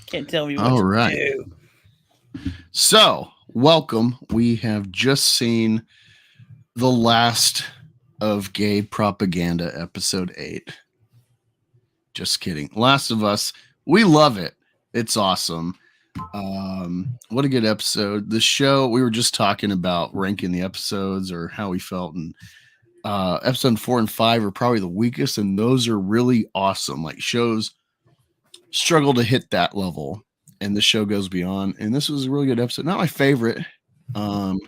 Can't tell me what All to right. do. So, welcome. We have just seen the last of Gay Propaganda, episode 8. Just kidding. Last of Us. We love it. It's awesome. What a good episode. The show, we were just talking about ranking the episodes or how we felt, and episode 4 and 5 are probably the weakest, and those are really awesome. Like, shows struggle to hit that level, and the show goes beyond. And this was a really good episode. Not my favorite, um,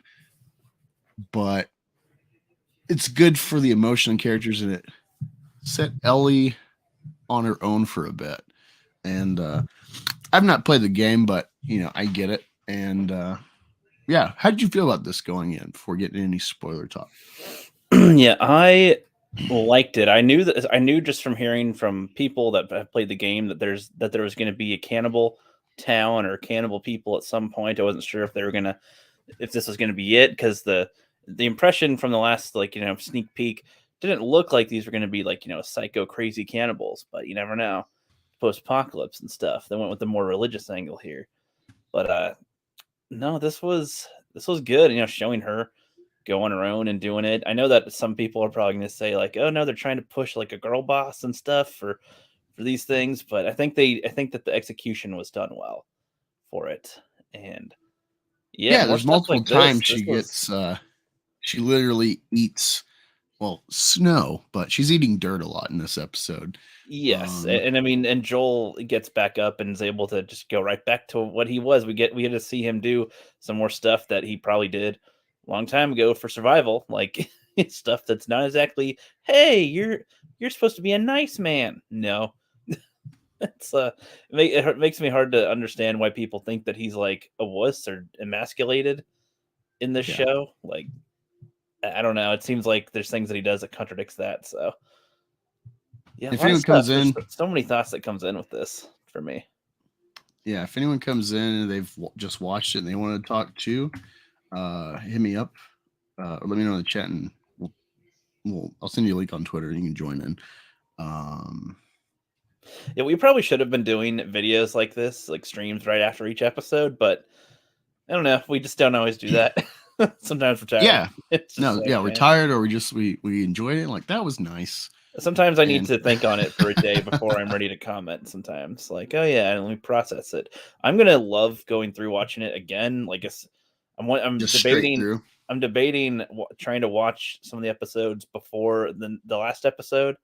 but it's good for the emotion and characters, and it set Ellie on her own for a bit. And I've not played the game, but I get it. And yeah, how did you feel about this going in before getting any spoiler talk? Yeah, I liked it. I knew just from hearing from people that have played the game that there was going to be a cannibal town or cannibal people at some point. I wasn't sure if this was going to be it, because the impression from the last sneak peek didn't look like these were going to be psycho crazy cannibals, but you never know. Post apocalypse and stuff. They went with the more religious angle here, but no, this was good. Showing her go on her own and doing it. I know that some people are probably going to say like, "Oh no, they're trying to push like a girl boss and stuff for these things," but I think that the execution was done well for it. And yeah, Yeah, more there's stuff multiple like this. times This she was gets she literally eats snow, but she's eating dirt a lot in this episode. Yes, Um, and I mean, and Joel gets back up and is able to just go right back to what he was. We get to see him do some more stuff that he probably did a long time ago for survival, like stuff that's not exactly, "Hey, you're supposed to be a nice man." No, it's it makes me hard to understand why people think that he's like a wuss or emasculated in this yeah. show. Like, I don't know. It seems like there's things that he does that contradicts that. So yeah, a If lot of anyone stuff. comes There's in, so many thoughts that comes in with this for me. yeah, if anyone comes in and they've just watched it and they want to talk too, hit me up or let me know in the chat, and I'll send you a link on Twitter and you can join in. Um, Yeah, we probably should have been doing videos like this, like streams right after each episode, but I don't know. We just don't always do that. Sometimes we're tired. yeah, It's just no, like, yeah, we're tired or we enjoyed it. Like that was nice, sometimes I need and to think on it for a day before I'm ready to comment. Sometimes, like, oh yeah, let me process it. I'm gonna love going through watching it again. I'm just straight debating. through. I'm debating trying to watch some of the episodes before the last episode,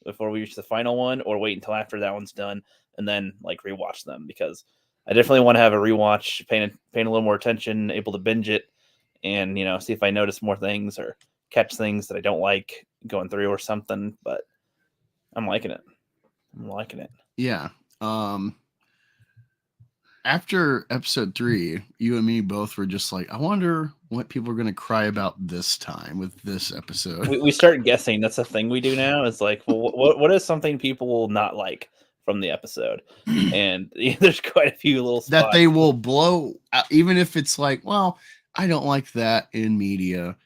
before we reach the final one, or wait until after that one's done and then like rewatch them, because I definitely want to have a rewatch, paying a little more attention, able to binge it, and see if I notice more things or catch things that I don't like going through or something. But I'm liking it. I'm liking it. Yeah. Um, After episode 3, you and me both were just like, I wonder what people are going to cry about this time with this episode. We start guessing. That's a thing we do now. It's like, well, what is something people will not like from the episode? And there's quite a few little That they spots. will blow, even if it's like, well, I don't like that in media.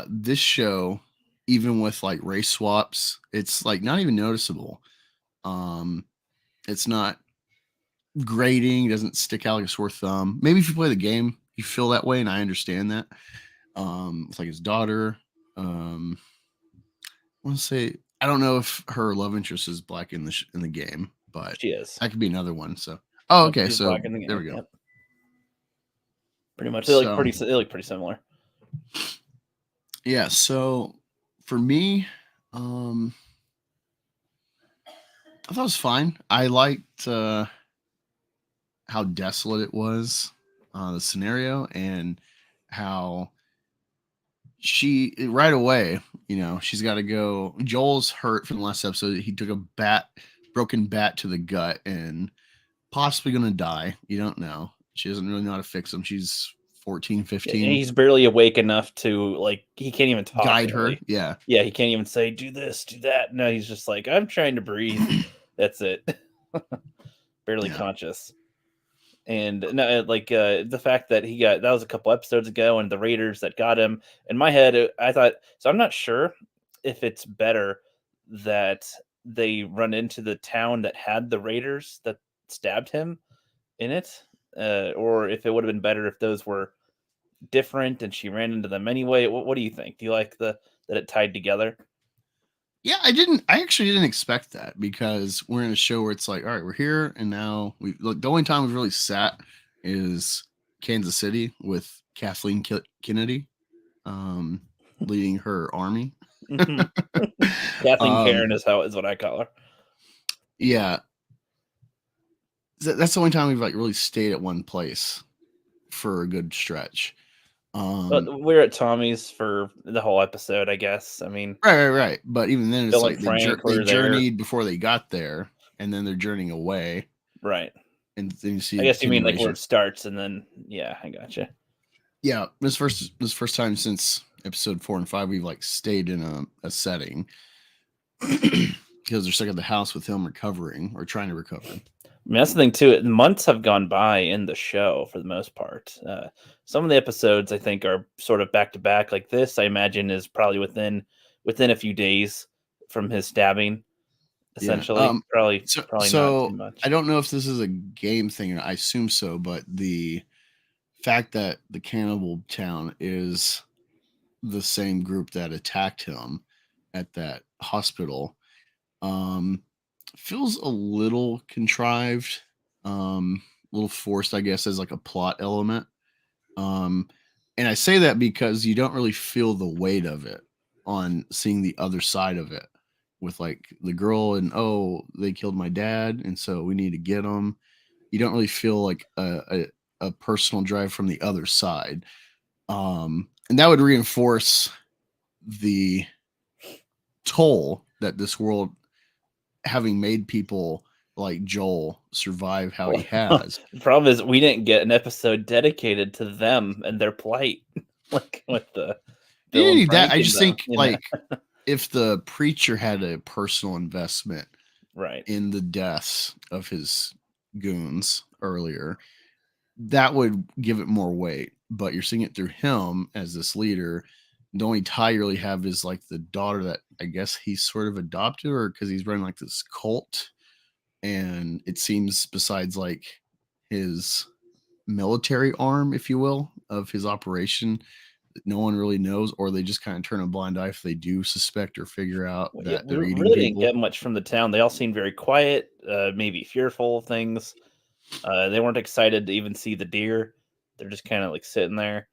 This show, even with like race swaps, it's like not even noticeable. Um, it's not grating, doesn't stick out like a sore thumb. Maybe if you play the game, you feel that way, and I understand that. It's like his daughter. Um, I want to say I don't know if her love interest is black in the game, but She is. that could be another one. So, oh, Yep, okay, she's so black in the there game. we go. Yep, pretty much. So, They look pretty similar. yeah, so for me, um, I thought it was fine. I liked how desolate it was, the scenario, and how she right away, she's got to go. Joel's hurt from the last episode. He took a broken bat to the gut, and possibly going to die. You don't know. She doesn't really know how to fix him. She's 14, Yeah, and 15. he's barely awake enough to, like, he can't even talk Guide her. really. Yeah. Yeah, he can't even say, "Do this, do that." No, he's just like, "I'm trying to breathe." That's it. Barely Yeah. conscious. And no, the fact that that was a couple episodes ago, and the Raiders that got him. In my head, I thought, so I'm not sure if it's better that they run into the town that had the Raiders, that stabbed him in it, or if it would have been better if those were different and she ran into them anyway. What do you think? Do you like that it tied together? Yeah, I actually didn't expect that because we're in a show where it's like, all right, we're here, and now we look. The only time we've really sat is Kansas City with Kathleen Kennedy, um, leading her army. Mhm. Kathleen um, Karen is what I call her. yeah, that's the only time we've like really stayed at one place for a good stretch. But we're at Tommy's for the whole episode, I guess. I mean, Right. But even then, it's Bill and like Frank they were there, journeyed before they got there, and then they're journeying away, right? and then you see I a guess you mean like where continuation. it starts, and then yeah, I gotcha. Yeah, this first time since episode 4 and 5 we've like stayed in a setting because they're stuck at the house with him recovering or trying to recover. I mean, that's the thing too. Months have gone by in the show for the most part. Some of the episodes I think are sort of back to back. Like this, I imagine is probably within a few days from his stabbing. Yeah. Essentially, probably not too So I much. don't know if this is a game thing. I assume so, but the fact that the cannibal town is the same group that attacked him at that hospital um feels a little contrived, a little forced, I guess, as like a plot element. um and I say that because you don't really feel the weight of it on seeing the other side of it with like the girl and, oh, they killed my dad and so we need to get them. You don't really feel like a personal drive from the other side. And that would reinforce the toll that this world, having made people like Joel survive how he has. The problem is we didn't get an episode dedicated to them and their plight, like with the You Bill didn't and need that. Frank I and just them. think like if the preacher had a personal investment Right. in the deaths of his goons earlier, that would give it more weight. But you're seeing it through him as this leader. The only tie you really have is like the daughter that I guess he's sort of adopted, or because he's running like this cult. And it seems, besides like his military arm, if you will, of his operation, that no one really knows, or they just kind of turn a blind eye if they do suspect or figure out Well, yeah, that we they're eating really didn't people. get much from the town. They all seemed very quiet, maybe fearful of things. They weren't excited to even see the deer. They're just kind of like sitting there.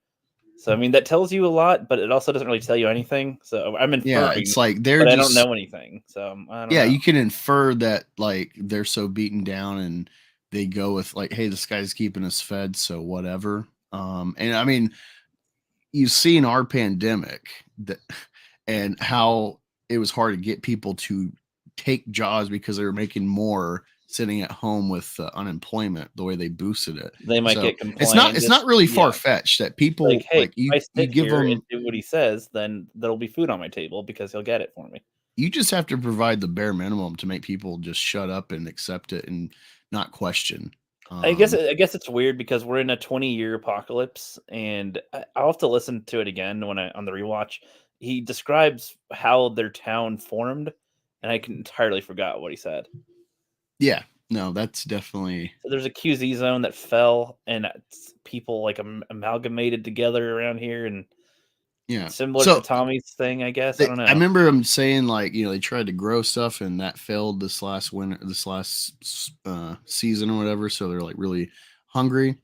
So I mean, that tells you a lot, but it also doesn't really tell you anything. So I'm Yeah, inferring, it's like they're but I don't just, know anything. So I don't yeah, know. you can infer that like they're so beaten down and they go with like, hey, this guy's keeping us fed, so whatever. And I mean, you've seen our pandemic that and how it was hard to get people to take jobs because they were making more sitting at home with unemployment, the way they boosted it. They might So get compliant. it's Just not really yeah, far-fetched that like people hey, like if I you sit give here and them, do what he says, then there'll be food on my table because he'll get it for me. you just have to provide the bare minimum to make people just shut up and accept it and not question. um I guess it's weird because we're in a 20-year apocalypse, and I'll have to listen to it again when I on the rewatch. He describes how their town formed, and I can entirely forgot what he said. yeah, no, that's definitely, So there's a QZ zone that fell, and people like amalgamated together around here, and yeah. similar to So Tommy's thing, I guess. I don't I know. remember him saying like, they tried to grow stuff and that failed this last winter, this last season or whatever. So they're like really hungry,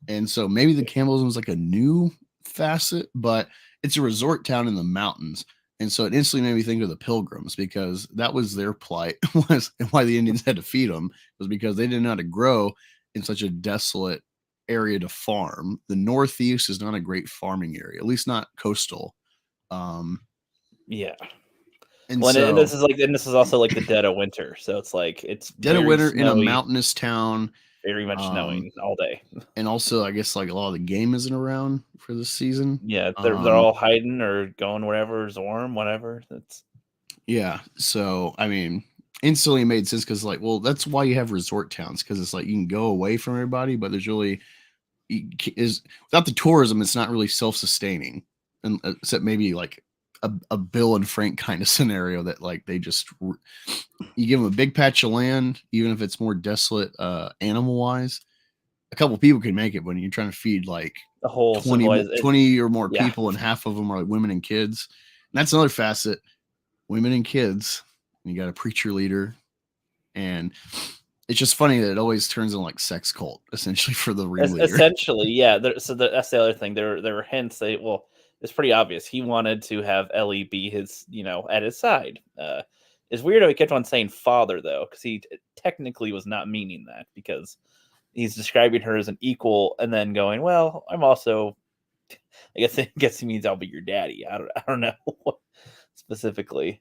and so maybe the cannibalism was like a new facet, but it's a resort town in the mountains, and so it instantly made me think of the Pilgrims because that was their plight was, and why the Indians had to feed them was because they didn't know how to grow in such a desolate area to farm. The Northeast is not a great farming area, at least not coastal. Um, Yeah. and Well, and so this is also like the dead of winter, so it's like it's dead of very winter in a snowy, mountainous town. very much Um, snowing all day. and also I guess like a lot of the game isn't around for this season. Yeah, they're Um, all hiding or going wherever is warm, whatever. That's yeah. So I mean, instantly made sense because like, well, that's why you have resort towns, because it's like you can go away from everybody, but there's really is without the tourism, it's not really self-sustaining, and except maybe like a Bill and Frank kind of scenario that like they just you give them a big patch of land, even if it's more desolate animal wise. A couple people can make it when you're trying to feed like The whole 20 or more yeah. people, and half of them are like women and kids. And that's another facet: women and kids. And you got a preacher leader, and it's just funny that it always turns into like sex cult essentially for the ringleader. Essentially, yeah. That's the other thing. There were hints. It's pretty obvious. He wanted to have Ellie be his, at his side. It's weird how he kept on saying father though, because he technically was not meaning that, because he's describing her as an equal, and then going, well, I'm also, I guess he means I'll be your daddy. I don't know specifically.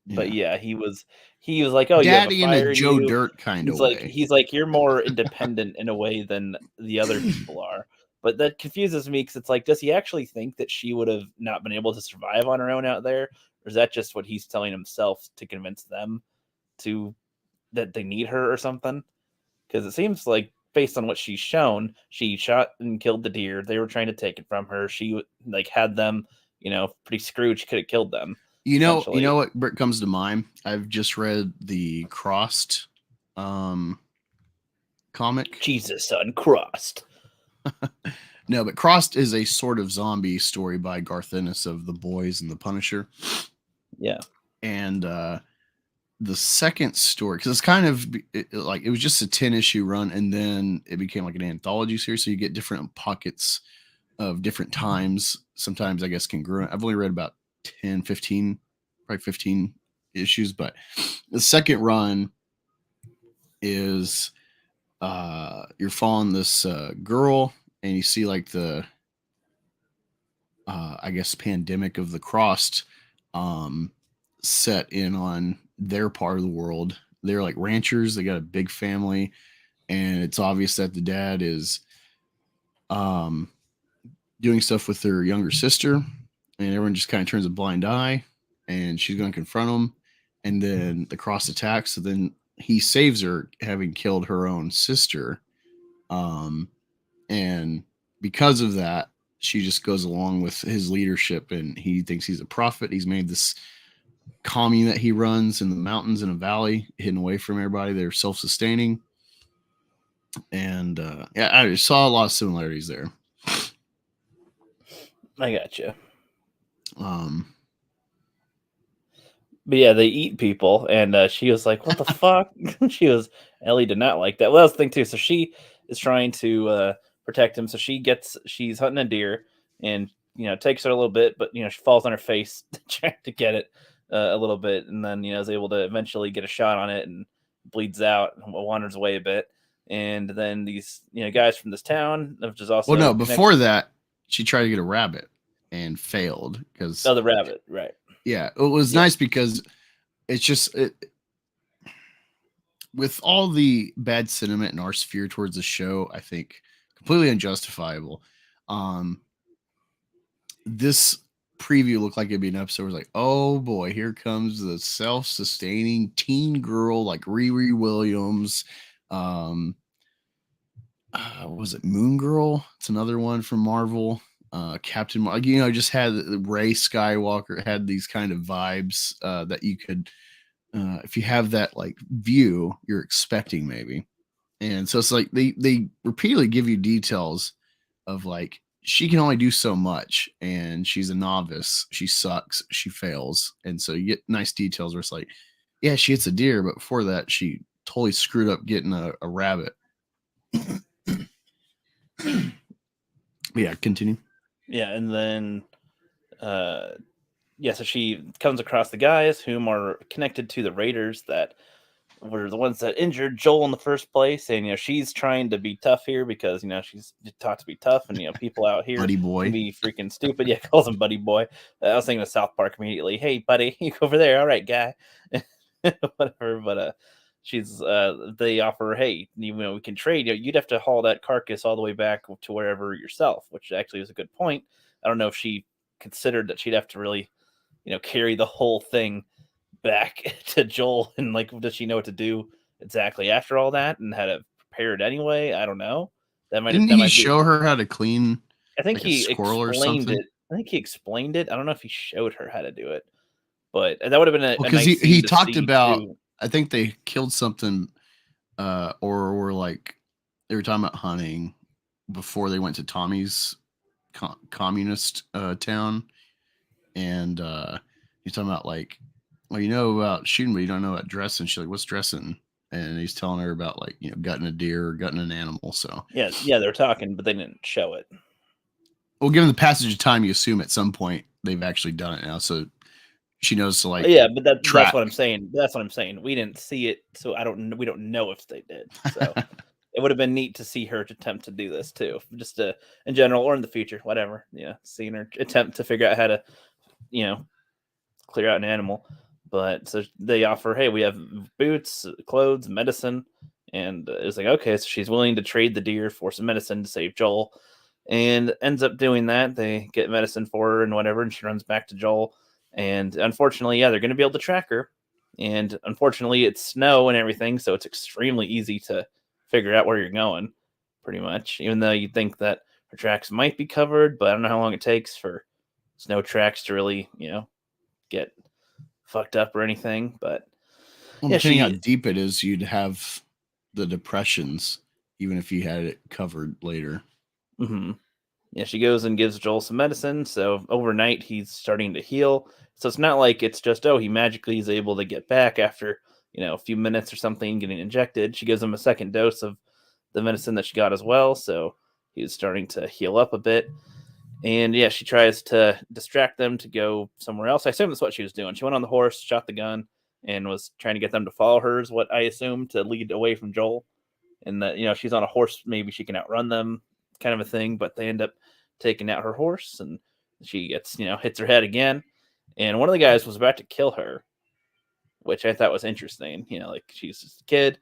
But yeah, he was like, oh, daddy you have a fire in a Joe you. Dirt kind of way. He's like, you're more independent in a way than the other people are. But that confuses me, because it's like, does he actually think that she would have not been able to survive on her own out there? Or is that just what he's telling himself to convince them that they need her or something? Because it seems like, based on what she's shown, she shot and killed the deer. They were trying to take it from her. She had them, pretty screwed. She could have killed them. You know what comes to mind? I've just read the Crossed comic. Jesus, son, Crossed. No, but Crossed is a sort of zombie story by Garth Ennis of The Boys and The Punisher. Yeah. And the second story, because it's kind of it was just a 10-issue run, and then it became like an anthology series. So you get different pockets of different times, sometimes I guess congruent. I've only read about 10, 15, probably 15 issues, but the second run is you're following this girl, and you see like the I guess pandemic of the Crossed set in on their part of the world. They're like ranchers, they got a big family, and it's obvious that the dad is doing stuff with their younger sister, and everyone just kind of turns a blind eye, and she's going to confront him, and then the Cross attacks. So then he saves her, having killed her own sister, and because of that, she just goes along with his leadership, and he thinks he's a prophet. He's made this commune that he runs in the mountains in a valley, hidden away from everybody. They're self-sustaining, and yeah, I just saw a lot of similarities there. I gotcha. But yeah, they eat people, and she was like, "What the fuck?" Ellie did not like that. Well, that was the thing too. So she is trying to protect him. So she's hunting a deer, and takes her a little bit, but she falls on her face trying to get it a little bit, and then is able to eventually get a shot on it, and bleeds out and wanders away a bit. And then these guys from this town, which is also before that, she tried to get a rabbit and failed because the rabbit, right? Yeah, it was nice because it's just with all the bad sentiment in our sphere towards the show, I think completely unjustifiable. This preview looked like it'd be an episode where it's like, oh boy, here comes the self-sustaining teen girl like Riri Williams. What was it, Moon Girl? It's another one from Marvel. Captain, just had Rey Skywalker, had these kind of vibes that you could, if you have that like view, you're expecting maybe. And so it's like they repeatedly give you details of like, she can only do so much, and she's a novice, she sucks, she fails. And so you get nice details where it's like, yeah, she hits a deer, but before that, she totally screwed up getting a rabbit. Yeah, continue. Yeah, and then so she comes across the guys whom are connected to the raiders that were the ones that injured Joel in the first place, and she's trying to be tough here because she's taught to be tough, and people out here buddy boy can be freaking stupid. Yeah, calls him buddy boy. I was thinking of South Park immediately. Hey, buddy, you go over there. All right, guy. Whatever, but she's they offer, hey, we can trade. You'd have to haul that carcass all the way back to wherever yourself, which actually was a good point. I don't know if she considered that she'd have to really carry the whole thing back to Joel, and like, does she know what to do exactly after all that, and how to prepare it anyway? I don't know. Didn't he show her how to clean? I think like he a squirrel or explained something? it. I think he explained it. I don't know if he showed her how to do it, but that would have been a Because nice he scene to talked see about, too. I think they killed something, or were like they were talking about hunting before they went to Tommy's communist town, and he's talking about like, well, you know about shooting, but you don't know about dressing. She's like, what's dressing? And he's telling her about like, you know, gutting a deer or gutting an animal. So Yeah, they're talking, but they didn't show it. well, given the passage of time, you assume at some point they've actually done it now. So she knows to like Yeah, but that's track. what I'm saying. That's what I'm saying. We didn't see it, so we don't know if they did. So it would have been neat to see her attempt to do this too, just in general or in the future, whatever. Yeah, seeing her attempt to figure out how to, you know, clear out an animal. But so they offer, hey, we have boots, clothes, medicine, and it's like, okay, so she's willing to trade the deer for some medicine to save Joel, and ends up doing that. They get medicine for her and whatever, and she runs back to Joel. And unfortunately, yeah, they're going to be able to track her. And unfortunately, it's snow and everything, so it's extremely easy to figure out where you're going, pretty much. Even though you think that her tracks might be covered, but I don't know how long it takes for snow tracks to really, get fucked up or anything. But Well, yeah, depending how she deep it is, you'd have the depressions, even if you had it covered later. mhm. Yeah, she goes and gives Joel some medicine. So overnight he's starting to heal. So it's not like it's just, oh, he magically is able to get back after, a few minutes or something getting injected. She gives him a second dose of the medicine that she got as well. So he's starting to heal up a bit. And yeah, she tries to distract them to go somewhere else. I assume that's what she was doing. She went on the horse, shot the gun, and was trying to get them to follow her, is what I assume, to lead away from Joel. And that, she's on a horse, maybe she can outrun them, kind of a thing. But they end up taking out her horse, and she gets, hits her head again. And one of the guys was about to kill her, which I thought was interesting. Like, she's just a kid.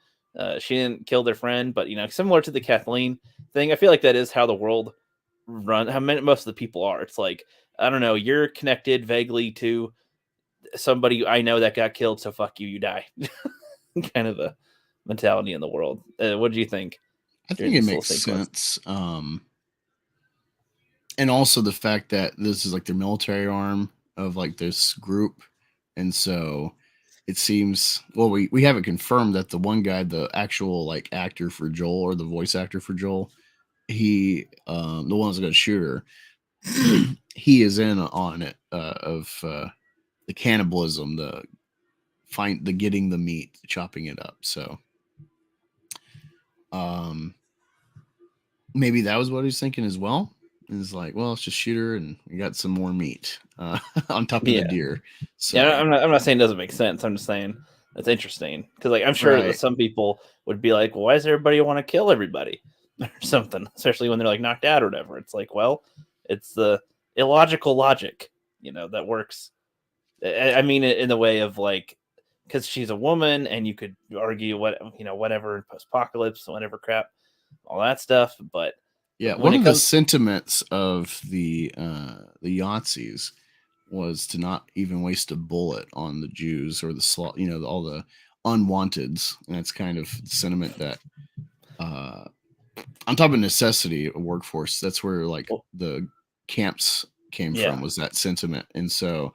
She didn't kill their friend, but, similar to the Kathleen thing, I feel like that is how the world how many most of the people are. It's like, I don't know, you're connected vaguely to somebody I know that got killed, so fuck you, you die. Kind of a mentality in the world. What do you think? I During think it this little makes sequence? sense. And also the fact that this is like their military arm of like this group. And so it seems, well, we haven't confirmed that the one guy, the actual like actor for Joel or the voice actor for Joel, he the one that's gonna shoot her, he is in on it of the cannibalism, the getting the meat, chopping it up. So um maybe that was what he's thinking as well. And it's like, well, let's just shoot her and we got some more meat on top of the Yeah. deer. Yeah, So I'm not saying it doesn't make sense. I'm just saying it's interesting because, like, I'm sure that right. some people would be like, well, why does everybody want to kill everybody or something, especially when they're like knocked out or whatever. It's like, well, it's the illogical logic, that works. I mean, in the way of like, because she's a woman, and you could argue whatever post apocalypse, whatever crap, all that stuff. But Yeah, when one it of the comes, sentiments of the Yazis was to not even waste a bullet on the Jews or the all the unwanteds. And that's kind of the sentiment that uh on top of necessity, a workforce, that's where like well, the camps came yeah, from, was that sentiment. And so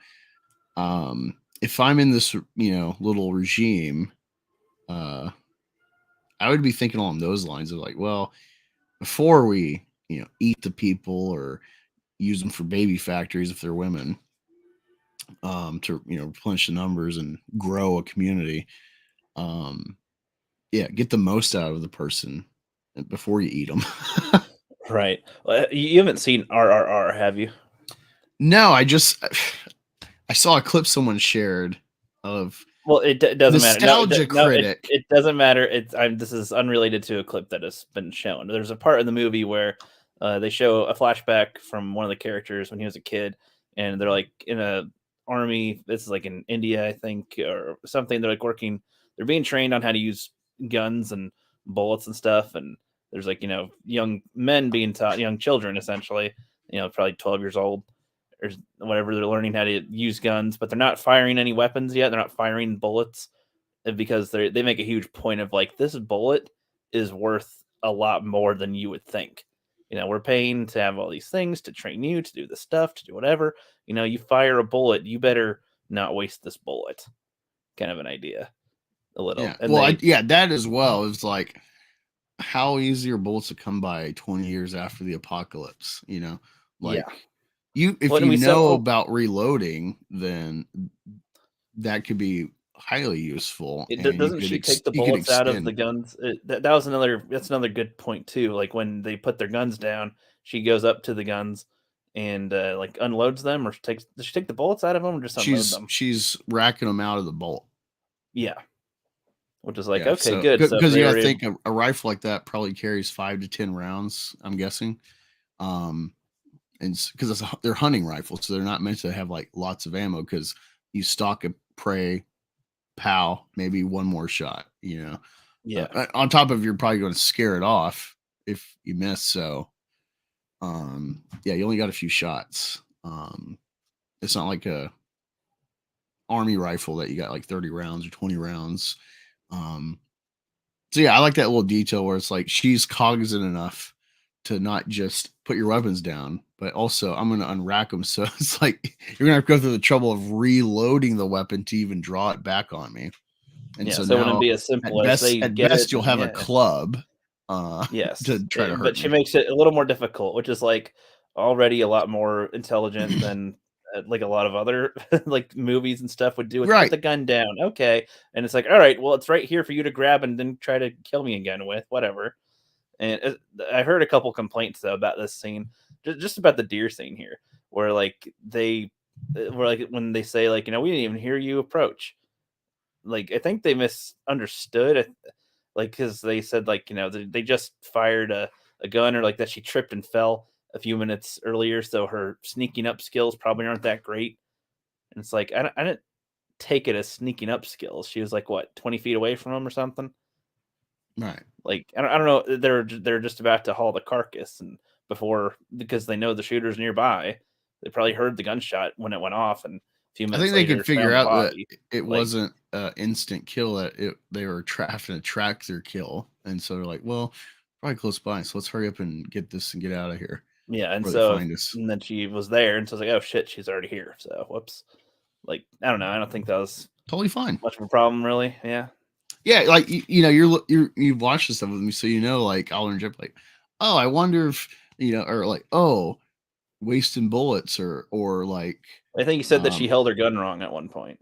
if I'm in this, little regime, uh I would be thinking along those lines of like, well, before we, eat the people or use them for baby factories if they're women, to replenish the numbers and grow a community. Um, yeah, get the most out of the person before you eat them. right. Well, you haven't seen RRR, have you? No, I saw a clip someone shared of Well, it doesn't matter. No, nostalgia no, it critic. it doesn't matter. This is unrelated to a clip that has been shown. There's a part in the movie where they show a flashback from one of the characters when he was a kid, and they're like in a army. This is like in India, I think, or something. They're like working. They're being trained on how to use guns and bullets and stuff. And there's like young men being taught, young children essentially. Probably 12 years old or whatever. They're learning how to use guns, but they're not firing any weapons yet. They're not firing bullets because they make a huge point of like, this bullet is worth a lot more than you would think. we're paying to have all these things to train you to do this stuff, to do whatever. You fire a bullet, you better not waste this bullet. Kind of an idea, a little. Yeah. And Well, yeah, that as well. It's like, how easy are bullets to come by 20 years after the apocalypse? yeah. Like if Well, and you we said, know well, about reloading, then that could be highly useful, and doesn't she take the you could bullets out of the extend. guns? That was that's another good point too. Like when they put their guns down, she goes up to the guns and like unloads them, or does she take the bullets out of them, or just unload them? She's racking them out of the bolt. Yeah, which is like, Yeah, okay, so good. So if because they you were gotta able, think a rifle like that probably carries 5 to 10 rounds, I'm guessing. Um, and because they're hunting rifles, so they're not meant to have like lots of ammo. Because you stalk a prey, pow, maybe one more shot. yeah, On top of, you're probably going to scare it off if you miss. So, yeah, you only got a few shots. It's not like a army rifle that you got like 30 rounds or 20 rounds. Um, so yeah, I like that little detail where it's like she's cognizant enough to not just put your weapons down, but also I'm going to unrack them. So it's like you're going to have to go through the trouble of reloading the weapon to even draw it back on me. And yeah. so So it wouldn't now, be as simple as they at get it, best, you'll and have a yeah, club yes, to try to hurt but she me. makes it a little more difficult, which is like already a lot more intelligent than like a lot of other like movies and stuff would do. It's put Right. the gun down, okay, and it's like, all right, well, it's right here for you to grab and then try to kill me again with whatever. And I heard a couple complaints though about this scene, just about the deer scene here, where like where like when they say like we didn't even hear you approach. Like I think they misunderstood it, like because they said like they just fired a gun, or like that she tripped and fell a few minutes earlier, so her sneaking up skills probably aren't that great. And it's like I didn't take it as sneaking up skills. She was like what 20 feet away from him or something. Right. Like I don't know. They're just about to haul the carcass, and before because they know the shooter's nearby, they probably heard the gunshot when it went off, and a few I minutes think they later could figure found the out that body. it Like wasn't instant kill, that they were having to track their kill. And so they're like, well, probably close by. So let's hurry up and get this and get out of here yeah, and before they so find us. and then she was there, and so I was like, oh shit, she's already here. So whoops. Like I don't know. I don't think that was Totally fine. much of a problem, really. Yeah. Yeah, like you've watched this stuff with me, so like I'll interject like, oh, I wonder if or like, oh, wasting bullets, or like, I think you said that she um, held her gun wrong at one point.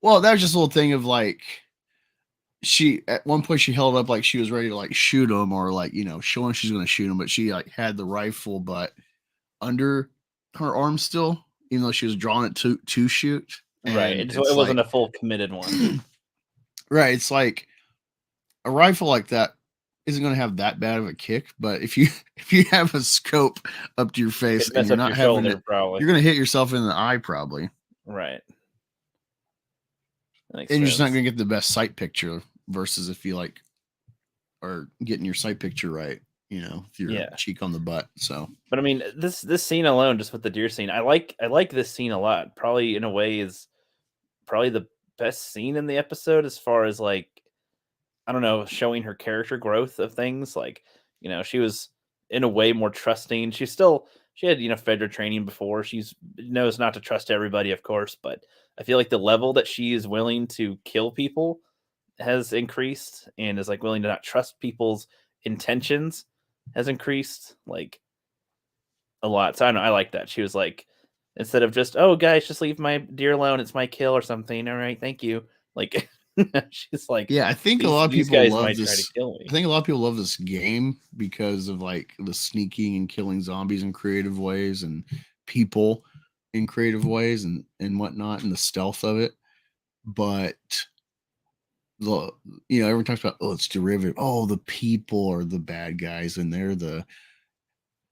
well, that was just a little thing of like, she at one point she held up like she was ready to like shoot him, or like showing she's going to shoot him, but she like had the rifle but under her arm still, even though she was drawing it to shoot. Right. And It it's wasn't like, a full committed one. right, it's like a rifle like that isn't going to have that bad of a kick, but if you if you have a scope up to your face Could and mess you're up not your having shoulder, it, probably. you're going to hit yourself in the eye probably, Right. That makes and you're just not sense. going to get the best sight picture, versus if you like are getting your sight picture right, with your Yeah. cheek on the butt. So But I mean, this scene alone, just with the deer scene, I like this scene a lot. Probably in a way is probably the best scene in the episode as far as like I don't know, showing her character growth of things. Like she was in a way more trusting. She had Fedra training before. She's knows not to trust everybody, of course, but I feel like the level that she is willing to kill people has increased, and is like willing to not trust people's intentions has increased. Like a lot. So I don't know. I like that. She was like, instead of just, oh, guys, just leave my deer alone. It's my kill or something. All right, thank you. Like, she's like, yeah, I think a lot of these people guys love might try to this. kill I me. think a lot of people love this game because of like the sneaking and killing zombies in creative ways, and people in creative ways, and whatnot, and the stealth of it. But the everyone talks about, oh, it's derivative. Oh, the people are the bad guys and they're the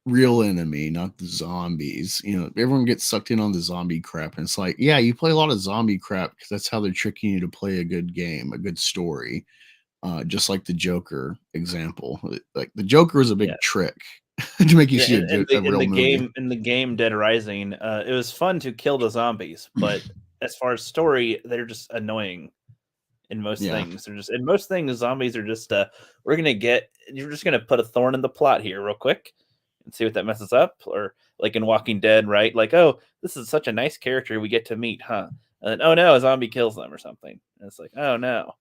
real enemy, not the zombies. Everyone gets sucked in on the zombie crap, and it's like, yeah, you play a lot of zombie crap because that's how they're tricking you to play a good game, a good story. Just like the Joker example, like the Joker is a Yeah. big trick to make you Yeah, see a in real the movie. game Dead Rising, it was fun to kill the zombies, but as far as story, they're just annoying in most Yeah, things. They're just in most things, zombies are just you're just gonna put a thorn in the plot here real quick. and see what that messes up. Or like in Walking Dead, right? Like, oh, this is such a nice character we get to meet, huh? And then, oh no, a zombie kills them or something. And it's like, oh no,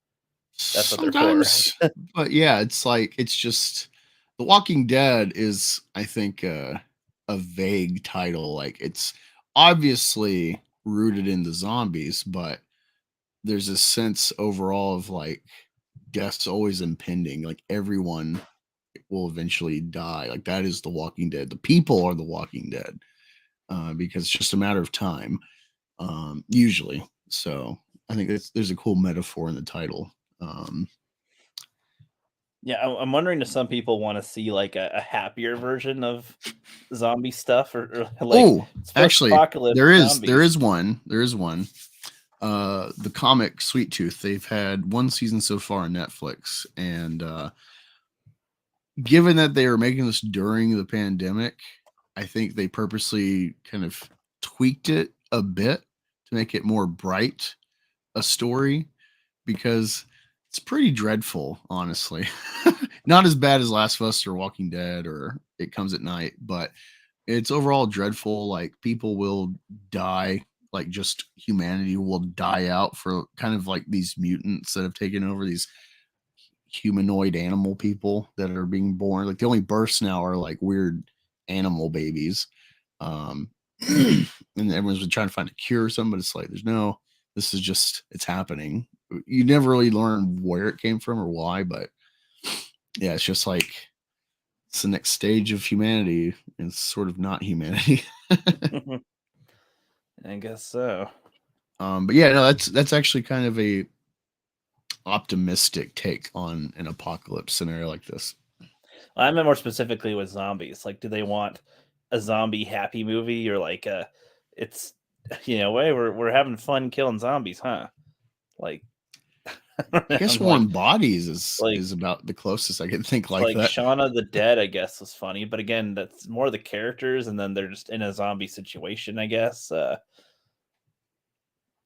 that's what they're for. Sometimes, but yeah, it's like it's just The Walking Dead is, I think, a vague title. Like it's obviously rooted in the zombies, but there's a sense overall of like death's always impending. Like everyone will eventually die. Like that is The Walking Dead. The people are The Walking Dead, because it's just a matter of time, usually. So I think there's a cool metaphor in the title. Yeah, I'm wondering if some people want to see like a happier version of zombie stuff, or like Oh, it's actually, post-apocalypse there zombies. is one. There is one. The comic Sweet Tooth. They've had one season so far on Netflix, and given that they were making this during the pandemic, I think they purposely kind of tweaked it a bit to make it more bright a story, because it's pretty dreadful, honestly. Not as bad as Last of Us or Walking Dead or It Comes at Night, but it's overall dreadful. Like people will die, like just humanity will die out for kind of like these mutants that have taken over, these humanoid animal people that are being born. Like the only births now are like weird animal babies. Um and everyone's been trying to find a cure or something, but it's like there's no, this is just, it's happening. You never really learn where it came from or why, but yeah, it's just like it's the next stage of humanity. It's sort of not humanity. I guess so. But yeah, no, that's actually kind of a optimistic take on an apocalypse scenario like this. I meant more specifically with zombies. Like, do they want a zombie happy movie, or like it's way we're having fun killing zombies, huh? Like, I guess I'm Warm Bodies is like is about the closest I can think like like that. Shaun of the Dead, I guess, was funny, but again, that's more the characters, and then they're just in a zombie situation, I guess. Yeah.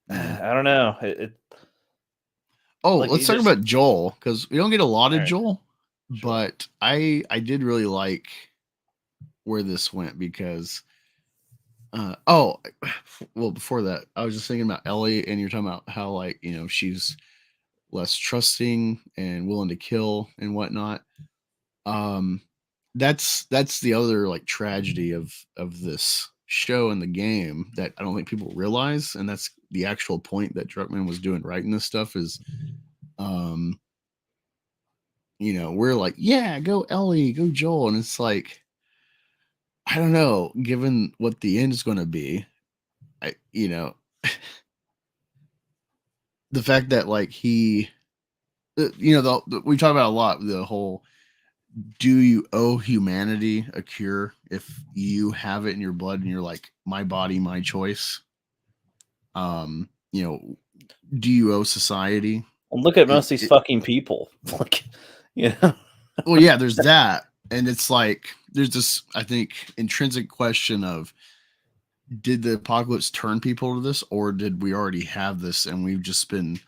I don't know. It Oh, like let's you talk just about Joel, because we don't get a lot all of right, Joel, sure. but I did really like where this went, because oh, well, before that, I was just thinking about Ellie, and you're talking about how, like, she's less trusting and willing to kill and whatnot. Um, that's the other like tragedy of this show and the game that I don't think people realize, and that's the actual point that Druckmann was doing writing this stuff is, um, we're like, yeah, go Ellie, go Joel, and it's like, I don't know, given what the end is going to be, I the fact that like he, we talk about a lot the whole, do you owe humanity a cure if you have it in your blood and you're like, my body, my choice? Um, you know, do you owe society? And look at It, most of these it, fucking people. Like, you know, well, yeah, there's that, and it's like there's this, I think, intrinsic question of, did the apocalypse turn people to this, or did we already have this and we've just been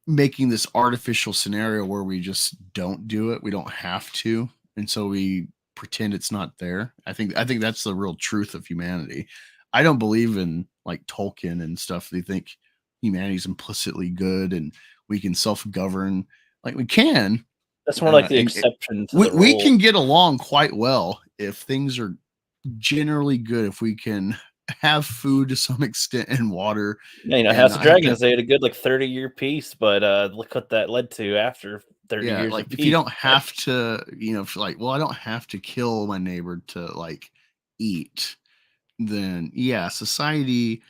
making this artificial scenario where we just don't do it, we don't have to, and so we pretend it's not there. I think that's the real truth of humanity. I don't believe in like Tolkien and stuff. They think humanity's implicitly good and we can self-govern. Like we can, that's more like the and exception to we, the we rule. can get along quite well if things are generally good, if we can have food to some extent and water Yeah, and House of not have to. Dragons, they had a good like 30-year peace, but look what that led to after 30 Yeah, years like of if you peace. don't have to, if you're like, well, I don't have to kill my neighbor to like eat, then yeah, society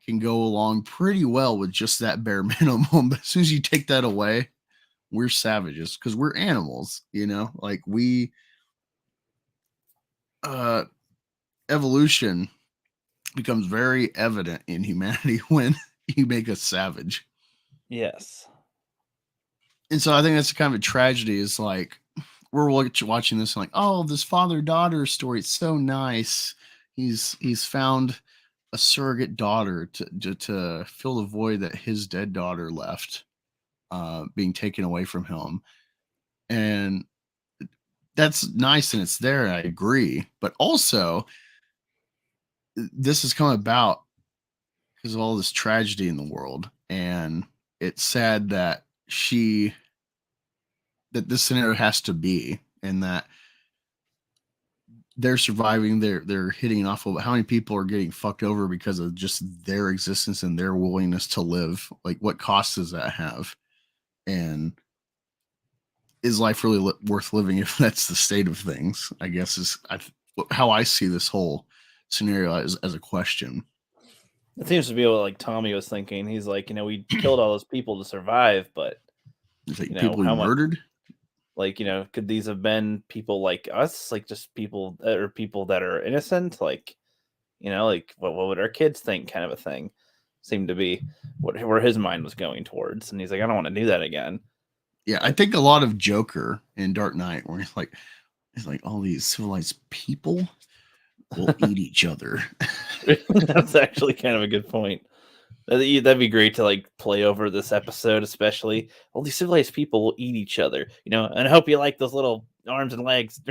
can go along pretty well with just that bare minimum. But as soon as you take that away, we're savages because we're animals, like uh evolution becomes very evident in humanity when you make us savage. Yes. And so I think that's kind of a tragedy, is like we're watching this and like, oh, this father daughter story, it's so nice. He's found a surrogate daughter to fill the void that his dead daughter left, being taken away from him. And that's nice and it's there. I agree, but also this has come about because of all this tragedy in the world, and it's sad that this scenario has to be, and that they're surviving. They're hitting off of how many people are getting fucked over because of just their existence and their willingness to live. Like, what cost does that have? And is life really worth living if that's the state of things? I guess is how I see this whole scenario as a question. It seems to be what like Tommy was thinking. He's like, we killed all those people to survive, but It's like people we how much? murdered. Like, could these have been people like us, like just people that are innocent? Like, like what would our kids think, kind of a thing? Seemed to be where his mind was going towards, and he's like, I don't want to do that again. Yeah, I think a lot of Joker in Dark Knight, where he's like all these civilized people will eat each other. That's actually kind of a good point. That'd be great to like play over this episode, especially. All these civilized people will eat each other, and I hope you like those little arms and legs,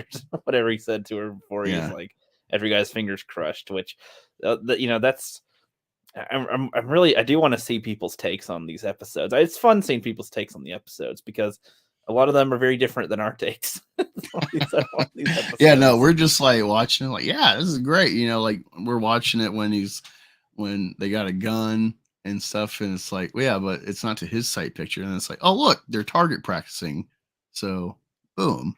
whatever he said to her before he was like, every guy's fingers crushed. Which, that's. I'm really, I do want to see people's takes on these episodes. It's fun seeing people's takes on the episodes because a lot of them are very different than our takes. Yeah, no, we're just like watching it, like, yeah, this is great. Like we're watching it when they got a gun and stuff, and it's like, well, yeah, but it's not to his sight picture, and it's like, oh look, they're target practicing, so boom,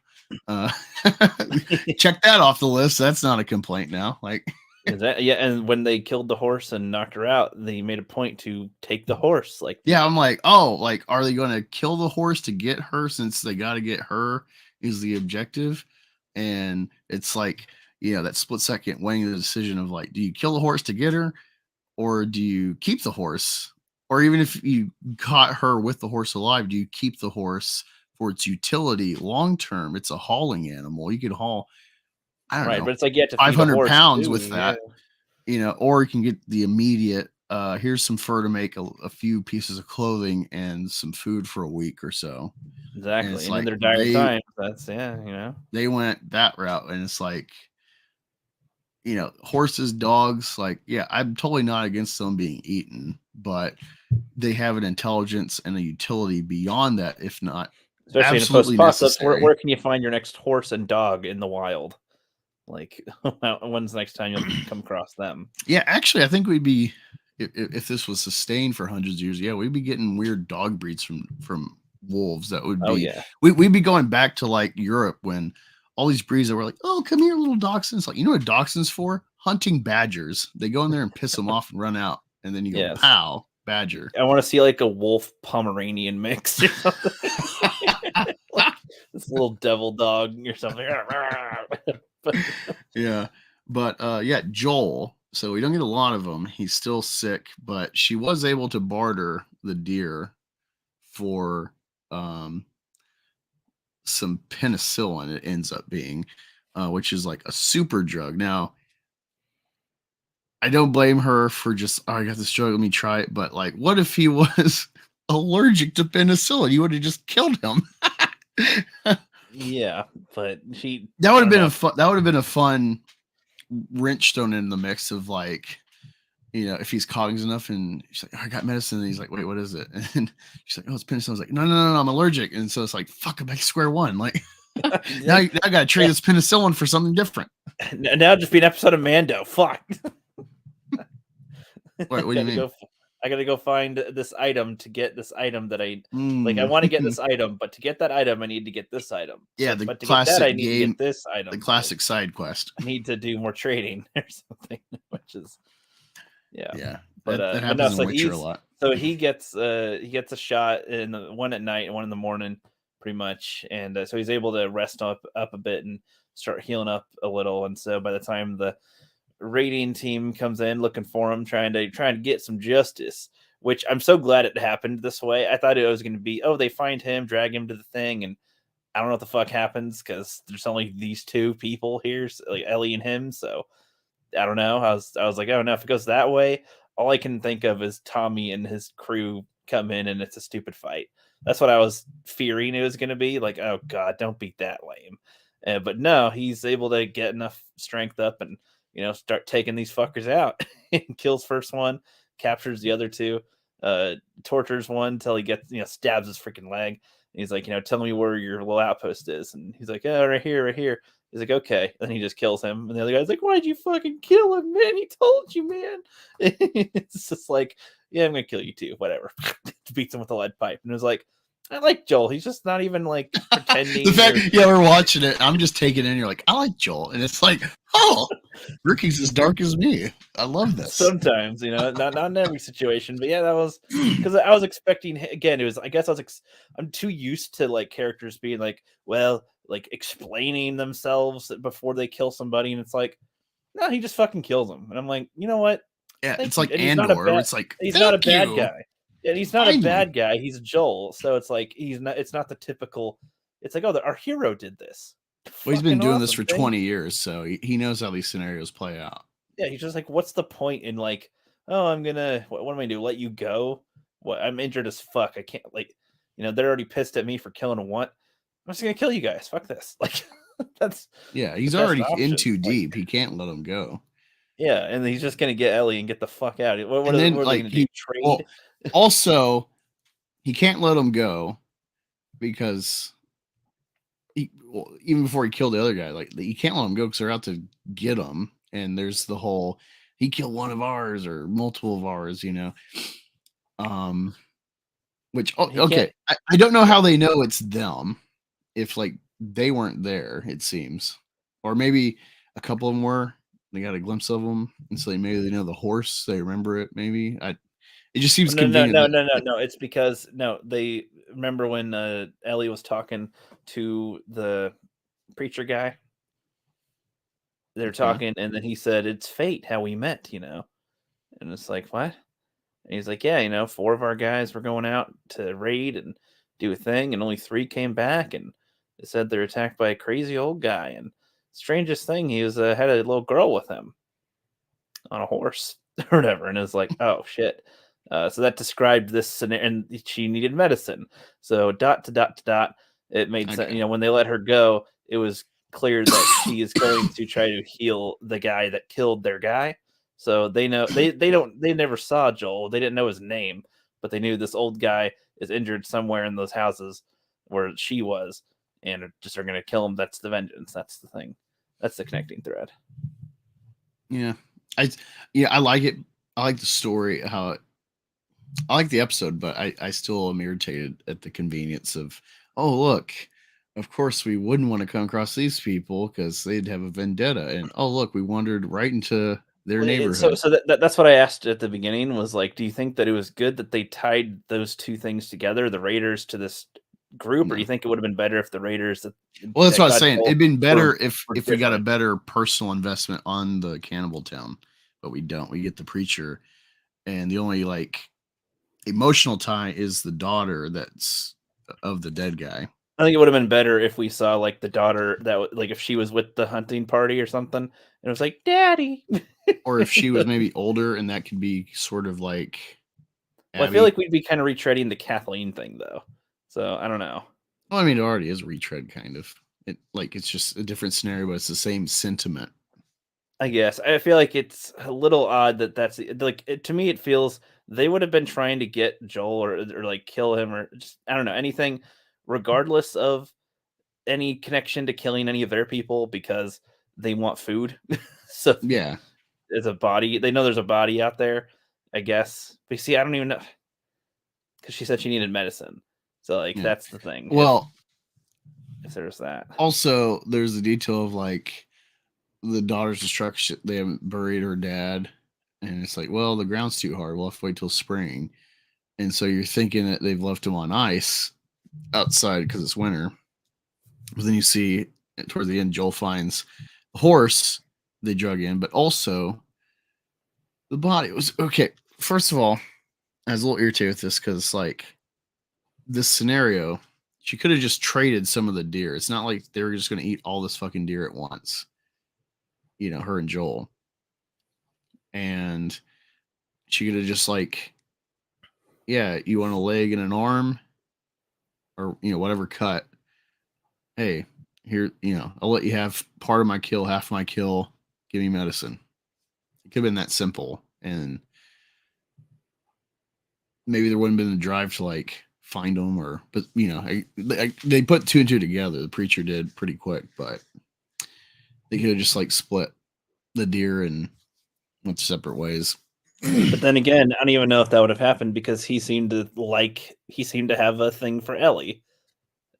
check that off the list. That's not a complaint now. Like, and when they killed the horse and knocked her out, they made a point to take the horse. Like, yeah, I'm like, oh, like, are they going to kill the horse to get her, since they got to get her is the objective? And it's like, that split second weighing the decision of like, do you kill the horse to get her, or do you keep the horse? Or even if you caught her with the horse alive, do you keep the horse for its utility long term? It's a hauling animal. You could haul, I don't know, but it's like you have to 500 pounds too, with that, or you can get the immediate, here's some fur to make a few pieces of clothing and some food for a week or so. Exactly. And in their dire times, that's, they went that route. And it's like, horses, dogs, like, yeah, I'm totally not against them being eaten, but they have an intelligence and a utility beyond that, if not especially absolutely in a post-apocalypse. Necessary. Where can you find your next horse and dog in the wild? Like, when's the next time you'll come across them? Yeah, actually, I think we'd be, if this was sustained for hundreds of years, yeah, we'd be getting weird dog breeds from wolves. That would be, we'd be going back to like Europe, when all these breeds that were like, oh, come here, little dachshunds. Like, you know what dachshunds for? Hunting badgers. They go in there and piss them off and run out, and then you go, pow, badger. I want to see like a wolf Pomeranian mix or something. Like, this little devil dog or something. Yeah, but yeah, Joel. So we don't get a lot of them. He's still sick, but she was able to barter the deer for some penicillin. It ends up being, which is like a super drug. Now, I don't blame her for just, oh, I got this drug, let me try it. But like, what if he was allergic to penicillin? You would have just killed him. Yeah, but that would have been a fun wrench thrown in the mix of like, if he's cognizant enough, and she's like, oh, I got medicine, and he's like, wait, what is it? And she's like, oh, it's penicillin. I was like, no, I'm allergic. And so it's like, fuck, I'm back to square one. Like, now I gotta trade this penicillin for something different. Now just be an episode of Mando. Fuck. What do you mean? I gotta go find this item to get this item that I like. I want to get this item, but to get that item, I need to get this item. Yeah, but to classic get that, I need to get this item. The classic side quest. I need to do more trading or something, which is yeah. But that happens in Witcher a lot. So he gets a shot in one at night and one in the morning, pretty much, and so he's able to rest up a bit and start healing up a little. And so by the time the raiding team comes in looking for him, trying to get some justice, which I'm so glad it happened this way. I thought it was going to be, oh, they find him, drag him to the thing, and I don't know what the fuck happens because there's only these two people here, so, like Ellie and him. So I don't know. I was like, oh no, if it goes that way, all I can think of is Tommy and his crew come in and it's a stupid fight. That's what I was fearing it was going to be. Like, oh god, don't beat that lame. But no, he's able to get enough strength up and start taking these fuckers out. And kills first one, captures the other two, tortures one until he gets stabs his freaking leg. And he's like, tell me where your little outpost is. And he's like, oh, right here, right here. He's like, okay. Then he just kills him. And the other guy's like, why'd you fucking kill him, man? He told you, man. It's just like, yeah, I'm gonna kill you too. Whatever. Beats him with a lead pipe. And it was like, I like Joel. He's just not even like pretending. The fact, yeah, we're watching it. I'm just taking it in. You're like, I like Joel, and it's like, oh, Ricky's as dark as me. I love this. Sometimes, not in every situation, but yeah, that was because I was expecting. Again, it was. I guess I'm too used to like characters being like, well, like explaining themselves before they kill somebody, and it's like, no, he just fucking kills them, and I'm like, you know what? Yeah, it's like and Andor. It's like he's not a bad you. guy. And he's not a bad guy. He's Joel. So it's like it's not the typical. It's like, oh, our hero did this. Well, he's been doing this for 20 years, so he knows how these scenarios play out. Yeah, he's just like, what's the point in like, oh, I'm gonna what am I gonna do? Let you go? What, I'm injured as fuck. I can't they're already pissed at me for killing a want. I'm just gonna kill you guys. Fuck this. Like that's he's already in too deep. He can't let him go. Yeah, and he's just gonna get Ellie and get the fuck out. What are they gonna do? Trade? Well, also, he can't let him go because even before he killed the other guy, like he can't let him go because they're out to get him. And there's the whole he killed one of ours or multiple of ours, which okay, I don't know how they know it's them if like they weren't there. It seems, or maybe a couple of them were. They got a glimpse of them, and so maybe they know the horse. They remember it. Maybe it just seems convenient. No. It's because they remember when Ellie was talking to the preacher guy. They're talking, and then he said, "It's fate how we met," and it's like, what? And he's like, yeah, 4 of our guys were going out to raid and do a thing, and only 3 came back, and they said they're attacked by a crazy old guy. And strangest thing, he was had a little girl with him on a horse or whatever, and it was like, oh shit. So that described this scenario, and she needed medicine. So dot to dot to dot, it made sense. When they let her go, it was clear that she is going to try to heal the guy that killed their guy. So they know they never saw Joel. They didn't know his name, but they knew this old guy is injured somewhere in those houses where she was, and just are going to kill him. That's the vengeance. That's the thing. That's the connecting thread. Yeah, I like it. I like the story. I like the episode, but I still am irritated at the convenience of, oh look, of course we wouldn't want to come across these people because they'd have a vendetta, and oh look, we wandered right into their neighborhood. So that's what I asked at the beginning was like, do you think that it was good that they tied those two things together, the Raiders to this group, or do you think it would have been better if the Raiders? Well, that's what I was saying. It'd been better if we got a better personal investment on the cannibal town, but we don't. We get the preacher, and the only like emotional tie is the daughter that's of the dead guy. I think it would have been better if we saw like the daughter that like if she was with the hunting party or something, and it was like, Daddy. Or if she was maybe older, and that could be sort of like. Well, I feel like we'd be kind of retreading the Kathleen thing, though. So I don't know. Well, I mean, it already is retread, kind of. It's just a different scenario, but it's the same sentiment. I guess I feel like it's a little odd that's like to me. It feels they would have been trying to get Joel or like kill him or just I don't know anything, regardless of any connection to killing any of their people because they want food. So yeah. There's a body. They know there's a body out there, I guess. But see, I don't even know because she said she needed medicine. So like that's the thing. Well, if there's that. Also, there's the detail of like the daughter's destruction. They haven't buried her dad, and it's like, well, the ground's too hard. We'll have to wait till spring. And so you're thinking that they've left him on ice outside because it's winter. But then you see towards the end, Joel finds the horse they drug in, but also the body was okay. First of all, I was a little irritated with this because like this scenario, she could have just traded some of the deer. It's not like they were just going to eat all this fucking deer at once. Her and Joel. And she could have just like, yeah, you want a leg and an arm or, whatever cut. Hey, here, I'll let you have part of my kill, half my kill. Give me medicine. It could have been that simple, and maybe there wouldn't have been a drive to like find them, but they put two and two together. The preacher did pretty quick, but they could have just like split the deer and went separate ways. But then again, I don't even know if that would have happened because he seemed to have a thing for Ellie,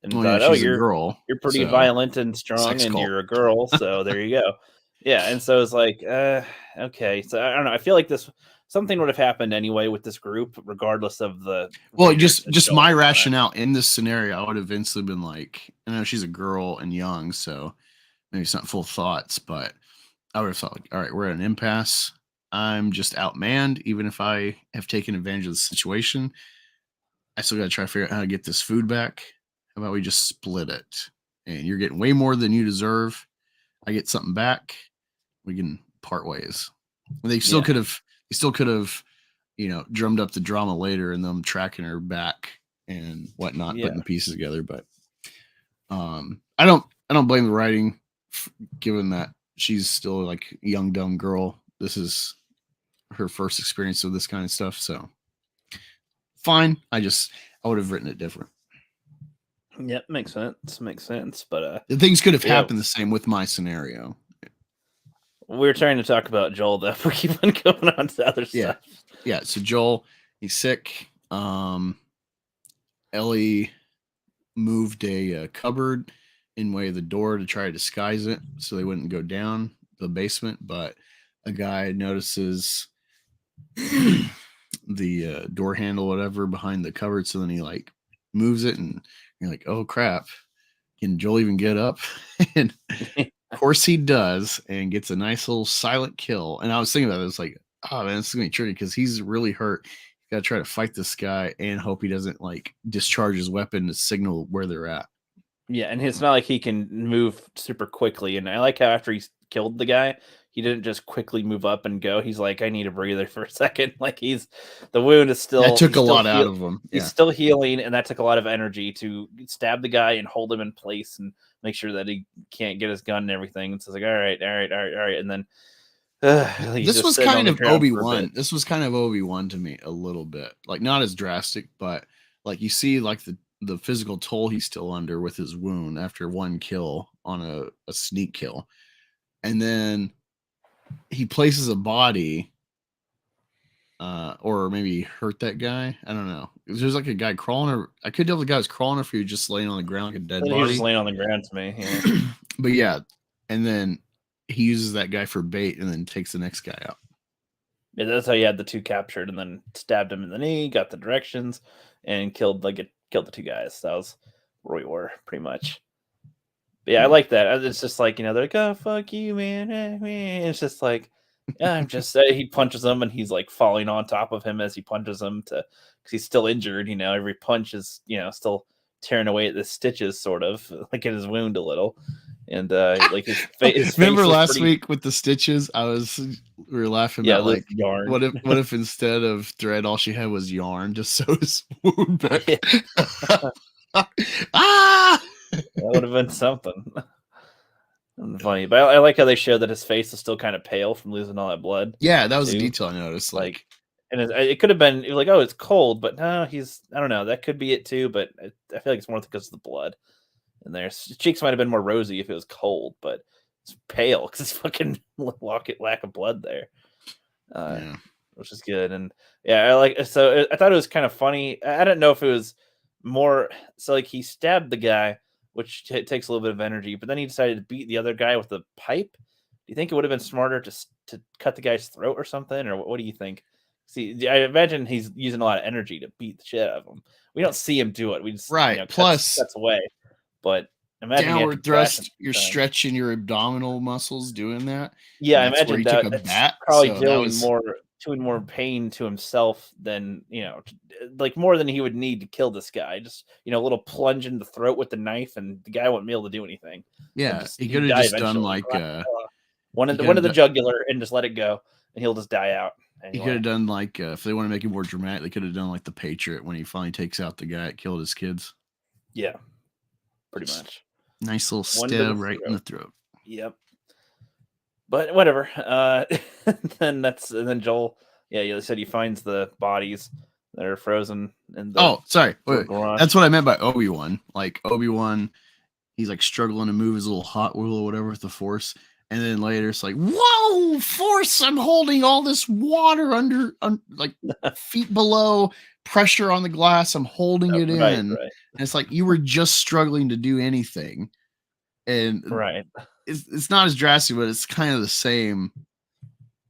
and thought, she's a girl. You're pretty So violent and strong, and cult. you're a girl, so there you go. Yeah, and so it's like, okay. So I don't know. I feel like something would have happened anyway with this group, regardless of the. Well, just my rationale in this scenario, I would have instantly been like, I know she's a girl and young, so maybe it's not full thoughts, but I would have thought, like, all right, we're at an impasse. I'm just outmanned, even if I have taken advantage of the situation. I still got to try to figure out how to get this food back. How about we just split it? And you're getting way more than you deserve. I get something back. We can part ways. They still could have. They still could have, drummed up the drama later and them tracking her back and whatnot, putting the pieces together. But I don't blame the writing, given that she's still like a young dumb girl. This is her first experience of this kind of stuff, so fine. I would have written it different. Yep, makes sense. But the things could have happened the same with my scenario. We were trying to talk about Joel, though. We keep on going on to other stuff. Yeah. So Joel, he's sick. Ellie moved a cupboard in way of the door to try to disguise it so they wouldn't go down the basement. But a guy notices the door handle, whatever, behind the cupboard. So then he like moves it, and you're like, oh crap! Can Joel even get up? And of course he does, and gets a nice little silent kill. And I was thinking about it. It's like, oh man, this is gonna be tricky because he's really hurt. You gotta try to fight this guy and hope he doesn't like discharge his weapon to signal where they're at. Yeah, and it's not like he can move super quickly. And I like how after he's killed the guy, he didn't just quickly move up and go. He's like, I need a breather for a second. Like the wound is still. That took a lot out of him. He's still healing, and that took a lot of energy to stab the guy and hold him in place and make sure that he can't get his gun and everything. And so it's like, all right, and then this was kind of Obi-Wan. This was kind of Obi-Wan to me a little bit, like not as drastic, but like you see, like the physical toll he's still under with his wound after one kill on a sneak kill, and then he places a body. Or maybe hurt that guy. I don't know. There's like a guy crawling, or I could tell the guy was crawling, or if he was just laying on the ground like a dead body. He was just laying on the ground to me. Yeah. But yeah, and then he uses that guy for bait, and then takes the next guy out. Yeah, that's how you had the two captured, and then stabbed him in the knee, got the directions, and killed the two guys. That was where we were pretty much. But yeah, I like that. It's just like, they're like, oh fuck you, man. It's just like. Yeah, I'm just saying, he punches him and he's like falling on top of him as he punches him because he's still injured. Every punch is still tearing away at the stitches, sort of like in his wound a little. And like his face. Remember last week with the stitches? We were laughing about like yarn. What if instead of thread, all she had was yarn, just sew his wound back? That would have been something. Funny, but I like how they showed that his face is still kind of pale from losing all that blood. Yeah, that was a detail I noticed. Like, and it could have been like, oh, it's cold, but no, I don't know. That could be it too, but I feel like it's more because of the blood. And his cheeks might have been more rosy if it was cold, but it's pale because it's fucking lack of blood there, which is good. And yeah, I thought it was kind of funny. I didn't know if it was more so like he stabbed the guy, which takes a little bit of energy, but then he decided to beat the other guy with a pipe. Do you think it would have been smarter to cut the guy's throat or something? Or what do you think? See, I imagine he's using a lot of energy to beat the shit out of him. We don't see him do it. We just plus cuts away. But imagine downward thrust, you're stretching your abdominal muscles doing that. Yeah, I imagine that's probably doing more pain to himself than like more than he would need to kill this guy. Just a little plunge in the throat with the knife, and the guy won't be able to do anything. Yeah, he could have just done like one of the jugular and just let it go, and he'll just die out. Anyway. He could have done like if they want to make it more dramatic, they could have done like the Patriot when he finally takes out the guy that killed his kids. Yeah, pretty much. Nice little One to the stab right in the throat. throat. Yep. But whatever. And then Joel, yeah, you said he finds the bodies that are frozen in the Sorry. little Wait. garage. That's what I meant by Obi-Wan. Like Obi-Wan, he's like struggling to move his little Hot Wheel or whatever with the Force. And then later it's like, whoa, Force, I'm holding all this water under like feet below, pressure on the glass. I'm holding it in. Right. And it's like, you were just struggling to do anything. And Right. it's not as drastic, but it's kind of the same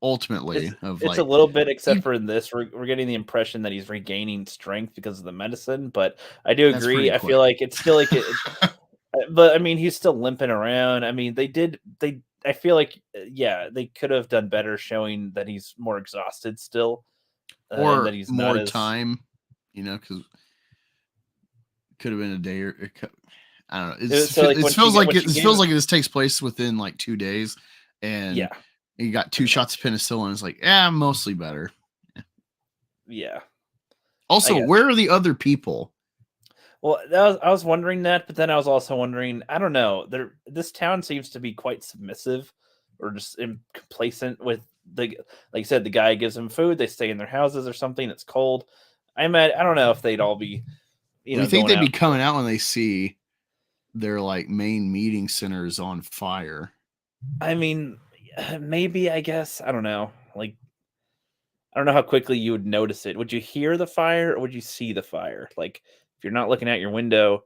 ultimately. It's a little bit, except for in this, we're getting the impression that he's regaining strength because of the medicine. But I do agree. I feel like it's still like it. But I mean, he's still limping around. I mean, I feel like, yeah, they could have done better showing that he's more exhausted still, and or that he's more not as time, because could have been a day or I don't know. It feels like this takes place within like 2 days, and yeah, you got 2 shots of penicillin. It's like, yeah, mostly better. yeah. Also, where are the other people? Well, I was wondering that, but then I was also wondering, I don't know. This town seems to be quite submissive, or just complacent with like you said, the guy gives them food, they stay in their houses or something. It's cold. I don't know if they'd all be, We think they'd be coming out when they see their like main meeting centers on fire. I mean, maybe, I guess. I don't know. Like, I don't know how quickly you would notice it. Would you hear the fire or would you see the fire? Like, if you're not looking out your window,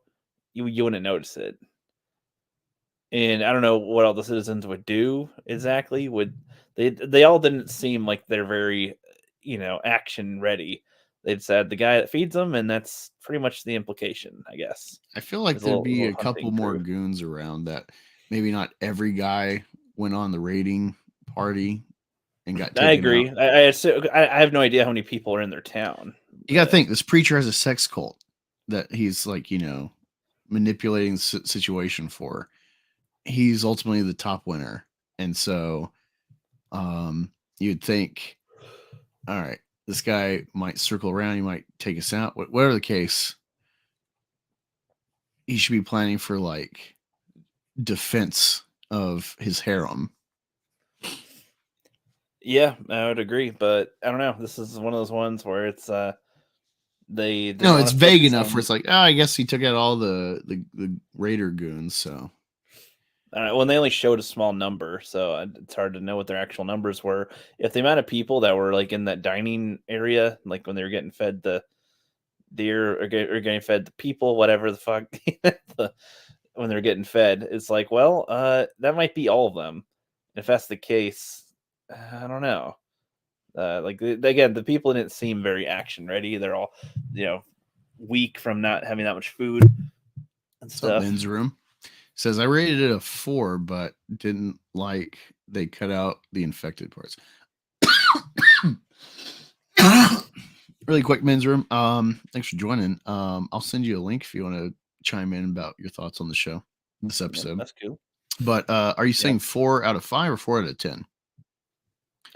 you wouldn't notice it. And I don't know what all the citizens would do exactly. Would they all didn't seem like they're very, action ready. They'd said the guy that feeds them, and that's pretty much the implication, I guess. I feel like there'd be a couple more goons around that. Maybe not every guy went on the raiding party and got taken I agree. out. I have no idea how many people are in their town. You got to think this preacher has a sex cult that he's like, manipulating the situation for. He's ultimately the top winner. And so you'd think, all right, this guy might circle around, he might take us out. Whatever the case, he should be planning for like defense of his harem. Yeah, I would agree, but I don't know. This is one of those ones where it's it's vague enough where it's like, I guess he took out all the raider goons. So well, they only showed a small number, so it's hard to know what their actual numbers were. If the amount of people that were like in that dining area, like when they were getting fed the deer or getting fed the people, whatever the fuck, when they're getting fed, it's like, well, that might be all of them. If that's the case, I don't know. Again, the people didn't seem very action ready. They're all, weak from not having that much food and stuff. Men's room says I rated it a 4, but didn't like they cut out the infected parts. Really quick, men's room. Thanks for joining. I'll send you a link if you want to chime in about your thoughts on the show, this episode. Yeah, that's cool. But are you saying 4 out of 5 or 4 out of 10?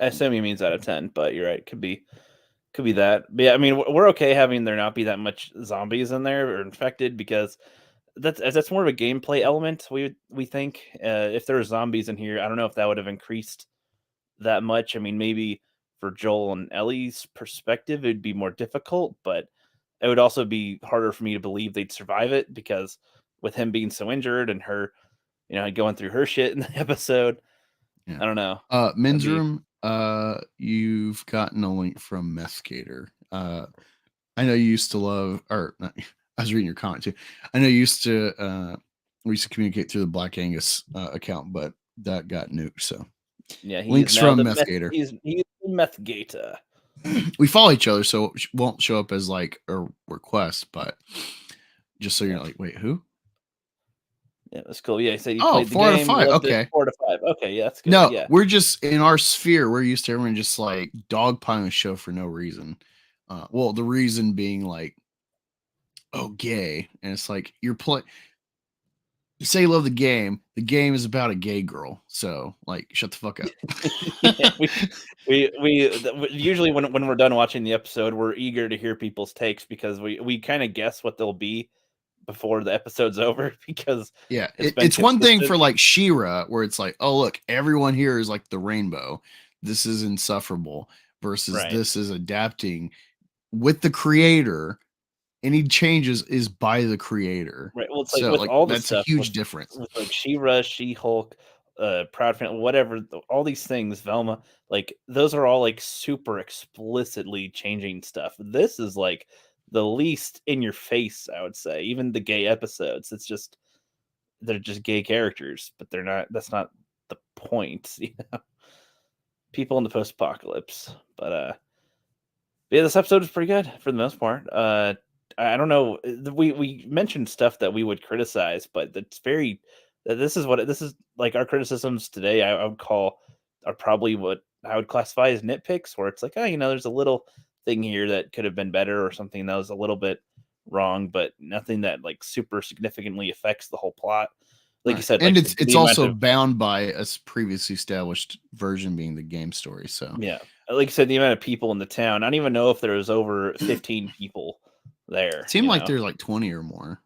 I assume he means out of 10, but you're right. Could be that. But yeah, I mean, we're okay having there not be that much zombies in there or infected, because that's more of a gameplay element. We think if there were zombies in here, I don't know if that would have increased that much. I mean, maybe for Joel and Ellie's perspective, it'd be more difficult, but it would also be harder for me to believe they'd survive it, because with him being so injured and her, going through her shit in the episode, I don't know. Men's room. You've gotten a link from Methgator. I know you used to love, or not, I was reading your comment too. I know you used to, we used to communicate through the Black Angus account, but that got nuked. So yeah, links from Methgator. He's Methgator. We follow each other, so it won't show up as like a request, but just so you're not like, wait, who? Yeah, that's cool. Yeah, he said you played the 4 game. out of 5. Okay. 4 to 5. Okay, yeah, that's good. No, yeah. We're just in our sphere. We're used to everyone just like dogpiling the show for no reason. Well, the reason being like, oh, gay, and it's like you say you love the game. The game is about a gay girl, so like, shut the fuck up. Yeah, we usually when we're done watching the episode, we're eager to hear people's takes, because we kind of guess what they'll be before the episode's over because Yeah, it's been it's one thing consistent. for like She-Ra, where it's like, oh look, everyone here is like the rainbow. This is insufferable. Versus Right. this is adapting with the creator. Any changes is by the creator. Right. Well, it's like So with like all the that's a stuff huge difference. with like She-Ra, She-Hulk, Proud Family, whatever, all these things, Velma, like those are all like super explicitly changing stuff. This is like the least in your face, I would say. Even the gay episodes, it's just they're just gay characters, but they're not. That's not the point. People in the post-apocalypse, but yeah, this episode is pretty good for the most part. I don't know. We mentioned stuff that we would criticize, but it's very. This is like our criticisms today. I would call are probably what I would classify as nitpicks, where it's like, oh, there's a little thing here that could have been better, or something that was a little bit wrong, but nothing that like super significantly affects the whole plot. Like you Right. said, And like it's the amount also of bound by a previously established version being the game story. So yeah, like you said, the amount of people in the town. I don't even know if there was over 15 people there. it seemed like there's like 20 or more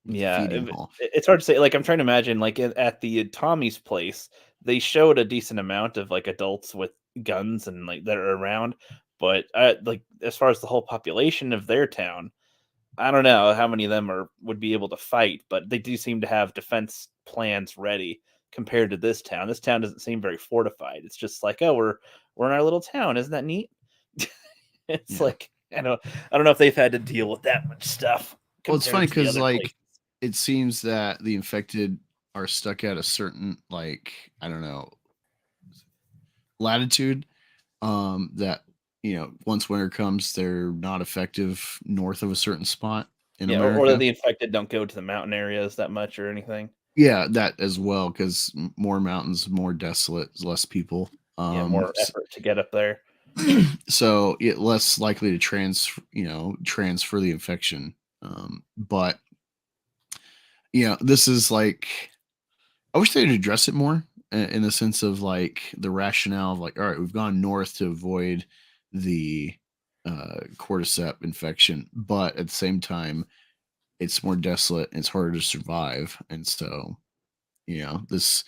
with the Yeah, feeding hall. it's hard to say. Like I'm trying to imagine, like at the Tommy's place, they showed a decent amount of like adults with guns and like that are around, but like as far as the whole population of their town, I don't know how many of them would be able to fight, but they do seem to have defense plans ready compared to this town. This town doesn't seem very fortified. It's just like, oh, we're in our little town. Isn't that neat? It's Yeah. like I don't know if they've had to deal with that much stuff Well, it's funny compared to the because other like places. it seems that the infected are stuck at a certain like I don't know latitude. That once winter comes, they're not effective north of a certain spot in Yeah, or that America. the infected don't go to the mountain areas that much or anything. Yeah, that as well because more mountains, more desolate, less people. Yeah, more effort to get up there. So it less likely to transfer the infection. But this is like I wish they'd address it more in the sense of like the rationale of like, all right, we've gone north to avoid the cordyceps infection, but at the same time, it's more desolate and it's harder to survive. And so, this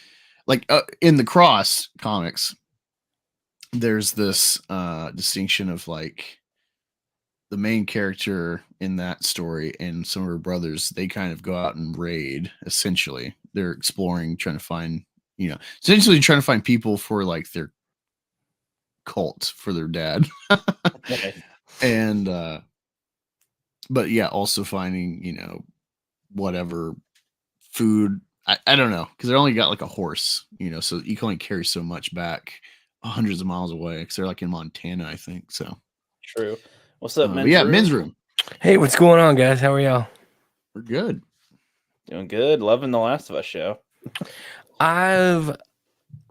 like in the Cross comics, there's this distinction of like the main character in that story and some of her brothers, they kind of go out and raid. Essentially, they're exploring, trying to find, essentially trying to find people for like their cult for their dad, Right. and but yeah, also finding whatever food. I don't know because they only got like a horse, so you can only carry so much back hundreds of miles away because they're like in Montana, I think. So, True. What's up, but men's yeah, men's room? room, Hey, what's going on, guys? How are y'all? we're good. Doing good. Loving the Last of Us show. I've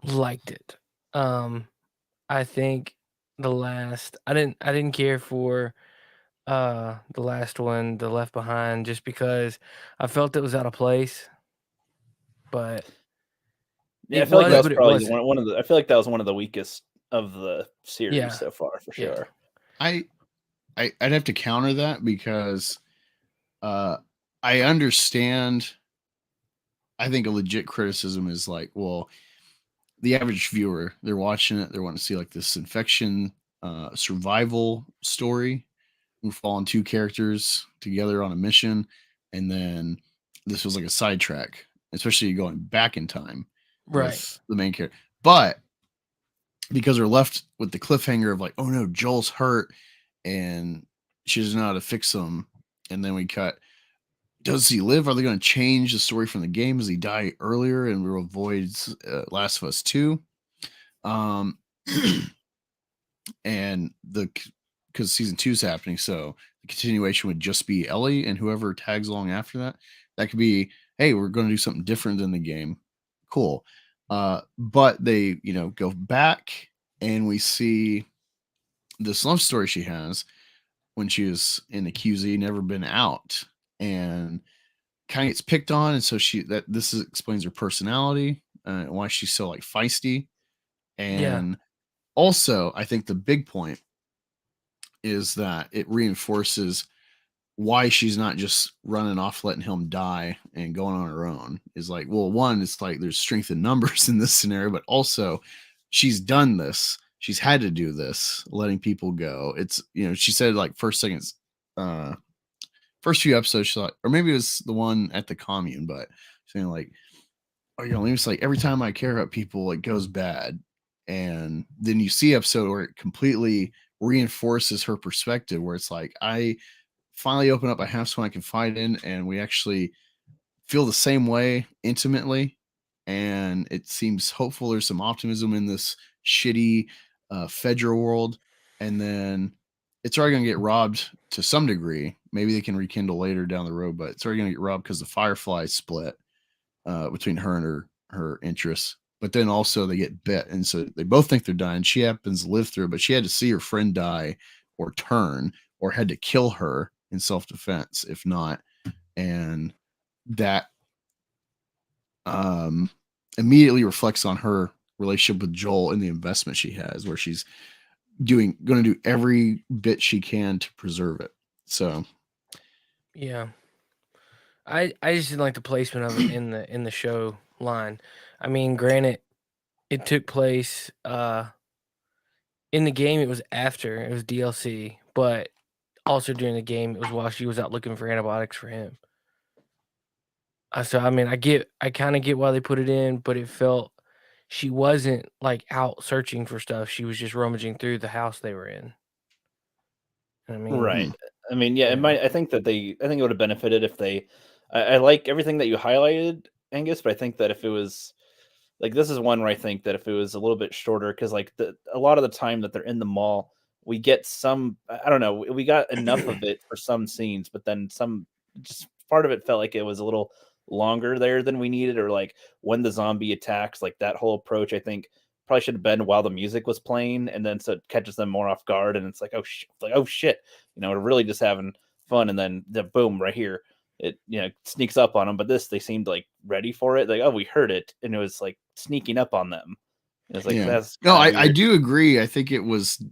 liked it. I think I didn't care for the last one, The Left Behind, just because I felt it was out of place. But Yeah, I it feel like was, that was but it probably wasn't. one of the. I feel like that was one of the weakest of the series Yeah. so far, for Yeah. sure. I'd have to counter that because I understand. I think a legit criticism is like, well, the average viewer, they're watching it, they want to see like this infection survival story. We're following two characters together on a mission, and then this was like a sidetrack, especially going back in time Right. with the main character. But because we're left with the cliffhanger of like, oh no, Joel's hurt and she doesn't know how to fix him. And then we cut. Does he live? Are they going to change the story from the game? Does he die earlier and we'll avoid Last of Us 2? And because season 2 is happening, so the continuation would just be Ellie and whoever tags along after that. That could be, hey, we're going to do something different than the game. Cool. But they, go back and we see this love story she has when she was in the QZ, never been out, and kind of gets picked on, and so explains her personality and why she's so like feisty. And also, I think the big point is that it reinforces why she's not just running off, letting him die and going on her own is like, well, one, it's like there's strength in numbers in this scenario, but also she's done this. She's had to do this, letting people go. It's, she said like first few episodes, she thought, or maybe it was the one at the commune, but saying like, oh, it's like every time I care about people, it goes bad. And then you see episode where it completely reinforces her perspective, where it's like, I finally open up, I have someone I can fight in, and we actually feel the same way intimately. And it seems hopeful. There's some optimism in this shitty Fedra world. And then it's already going to get robbed to some degree. Maybe they can rekindle later down the road, but it's already going to get robbed because the Firefly split between her and her interests. But then also they get bit. And so they both think they're dying. She happens to live through it, but she had to see her friend die or turn, or had to kill her in self-defense, if not. And that immediately reflects on her relationship with Joel and the investment she has, where she's going to do every bit she can to preserve it. So yeah, I just didn't like the placement of it in the show line. I mean, granted, it took place in the game. It was after, it was DLC, but also during the game, it was while she was out looking for antibiotics for him. So I mean, I kind of get why they put it in, but it felt she wasn't like out searching for stuff. She was just rummaging through the house they were in. I mean, Right. I mean, yeah, Yeah. it might. I think it would have benefited if they. I like everything that you highlighted, Angus, but I think that if it was like, this is one where I think that if it was a little bit shorter, because like a lot of the time that they're in the mall, we get some. I don't know. We got enough of it for some scenes, but then some. Just part of it felt like it was a little longer there than we needed, or like when the zombie attacks, like that whole approach, I think probably should have been while the music was playing, and then so it catches them more off guard, and it's like, oh shit, we're really just having fun, and then the boom right here, it sneaks up on them. But this, they seemed like ready for it, like, oh, we heard it, and it was like sneaking up on them. It was like, yeah, that's no, I weird. do agree. I think it was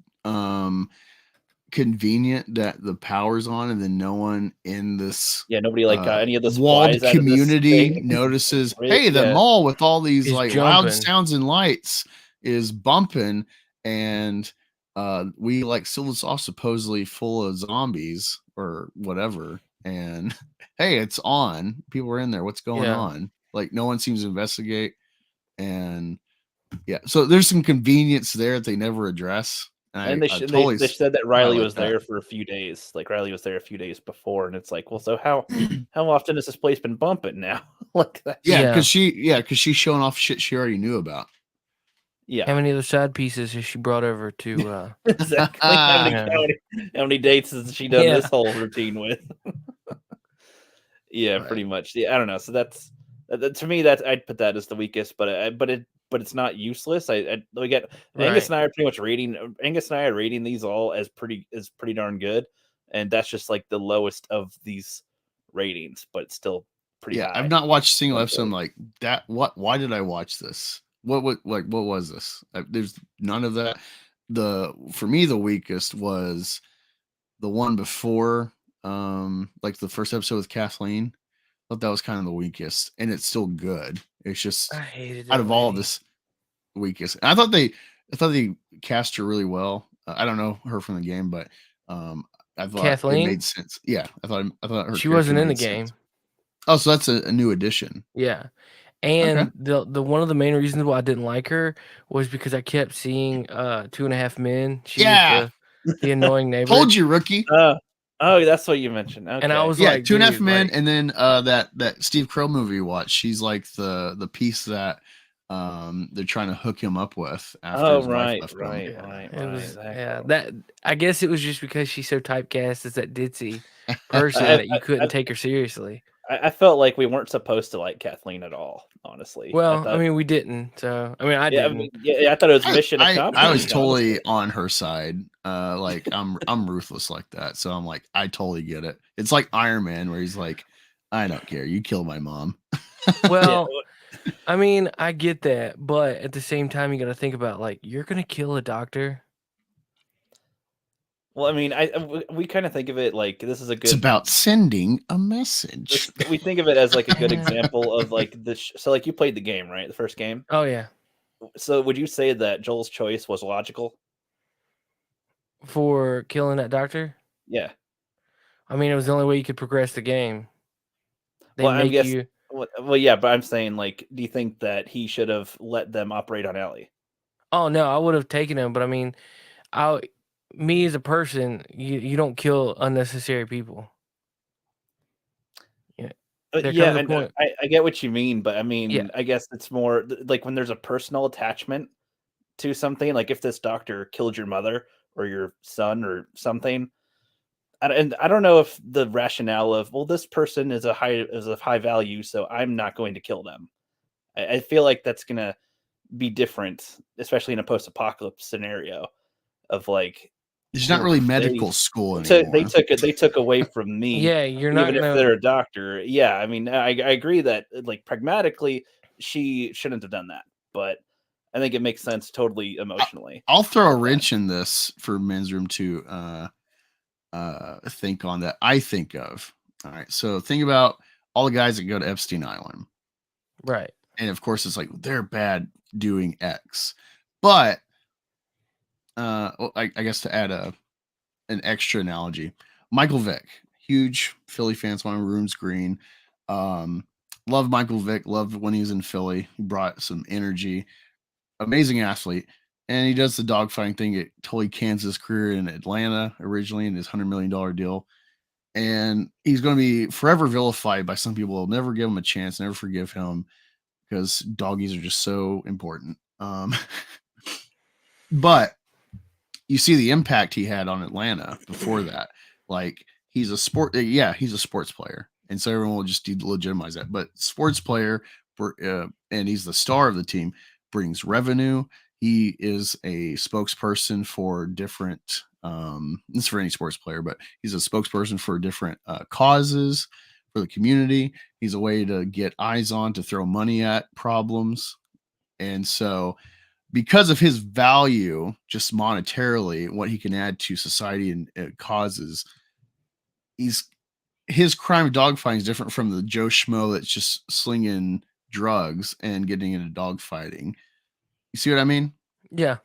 convenient that the power's on, and then no one in this Nobody like got any of the walled supplies out of this community thing. notices, Right? hey, the mall with all these Is like loud jumping. sounds and lights is bumping, and we like still it's all supposedly full of zombies or whatever, and hey, it's on, people are in there, what's going on? Like, no one seems to investigate. And yeah, so there's some convenience there that they never address. And I totally they said that Riley highlight was that. there for a few days. Like, Riley was there a few days before, and it's like, well, so how often has this place been bumping now? Like that. Yeah, Yeah. because she's showing off shit she already knew about. Yeah, How many other side pieces has she brought over to? exactly. How many dates has she done this whole routine with? Yeah, Right. pretty much. Yeah, I don't know. So that's to me, that I'd put that as the weakest, but it's not useless. We get Angus and I are pretty much rating. Angus and I are rating these all as pretty darn good, and that's just like the lowest of these ratings, but it's still pretty high. I've not watched a single episode. I'm like, that. Why did I watch this? What was this? There's none of that. For me, the weakest was the one before, like the first episode with Kathleen. I thought that was kind of the weakest, and it's still good. It's just I hated out of all of this, weakest. And I thought they cast her really well. I don't know her from the game, but I thought Kathleen? it made sense. Yeah, I thought her She wasn't in the made game. sense. Oh, so that's a new addition. Yeah. And Okay. the one of the main reasons why I didn't like her was because I kept seeing 2.5 Men. She was the annoying neighbor. Told you, rookie. Oh, that's what you mentioned. Okay. And I was Yeah, like, 2.5 Men, like, and then that Steve Crow movie you watched. She's like the piece that they're trying to hook him up with after his wife left him. Right. It was Exactly. that I guess it was just because she's so typecast as that ditzy person that you couldn't take her seriously. I felt like we weren't supposed to like Kathleen at all, honestly. Well, I mean, we didn't. So, I mean, I didn't. I thought it was mission accomplished. I was totally on her side. Like I'm ruthless like that. So I'm like, I totally get it. It's like Iron Man, where he's like, I don't care. You kill my mom. Well, I mean, I get that, but at the same time, you got to think about, like, you're gonna kill a doctor. Well, I mean, we kind of think of it like this is a It's good. about sending a message. We think of it as like a good example of like this. So, like, you played the game, right? The first game. Oh yeah, So, would you say that Joel's choice was logical? for killing that doctor. Yeah. I mean, it was the only way you could progress the game. They Well, I'm make guess. you. Well, yeah, but I'm saying, like, do you think that he should have let them operate on Ellie? Oh no, I would have taken him, but I mean, I, me as a person, you don't kill unnecessary people. Yeah, there Yeah, comes a and point. I get what you mean, but I Yeah. mean, I guess it's more like when there's a personal attachment to something. Like if this doctor killed your mother or your son or something, and I don't know if the rationale of, well, this person is of high value, so I'm not going to kill them. I feel like that's gonna be different, especially in a post-apocalypse scenario of like, It's not well, really they medical school they anymore. took it. They took away from me, Yeah, you're not even if gonna. they're a doctor. Yeah, I mean, I agree that like pragmatically, she shouldn't have done that, but I think it makes sense totally emotionally. I'll throw a with that. wrench in this for men's room to think on that I think of. All right. So think about all the guys that go to Epstein Island. Right. And of course it's like they're bad doing X. But I guess to add an extra analogy, Michael Vick, huge Philly fans, one of rooms green. Loved Michael Vick, loved when he was in Philly. He brought some energy, amazing athlete. And he does the dogfighting thing. It totally cans his career in Atlanta originally in his $100 million deal. And he's going to be forever vilified by some people. Will never give him a chance, never forgive him because doggies are just so important. But you see the impact he had on Atlanta before that. Like he's a he's a sports player, and so everyone will just legitimize that. But sports player, and he's the star of the team, brings revenue. He is a spokesperson for different. This is for any sports player, but he's a spokesperson for different causes for the community. He's a way to get eyes on to throw money at problems, and so because of his value, just monetarily, what he can add to society and causes, his crime of dogfighting is different from the Joe Schmo that's just slinging drugs and getting into dogfighting. You see what I mean? Yeah.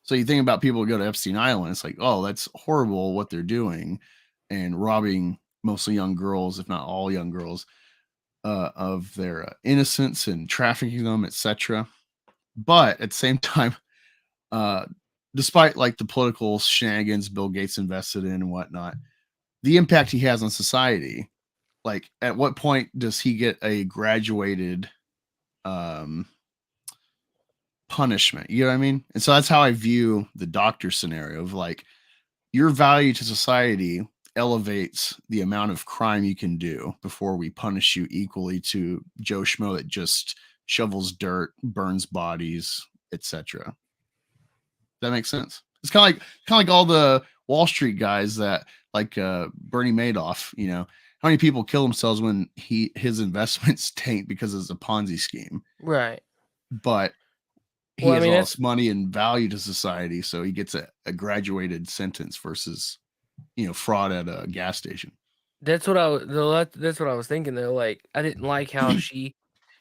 So you think about people who go to Epstein Island, it's like, oh, that's horrible what they're doing and robbing mostly young girls, if not all young girls, of their innocence and trafficking them, etc. But at the same time, uh, despite like the political shenanigans Bill Gates invested in and whatnot, the impact he has on society, like at what point does he get a graduated um, punishment? You know what I mean? And so that's how I view the doctor scenario of like your value to society elevates the amount of crime you can do before we punish you equally to Joe Schmo that just shovels dirt, burns bodies, etc. That makes sense. It's kind of like all the Wall Street guys that like Bernie Madoff. You know, how many people kill themselves when his investments tank because it's a Ponzi scheme, Right. but he Well, I has mean all that's this money and value to society, so he gets a graduated sentence versus fraud at a gas station. that's what that's what I was thinking though. Like I didn't like how she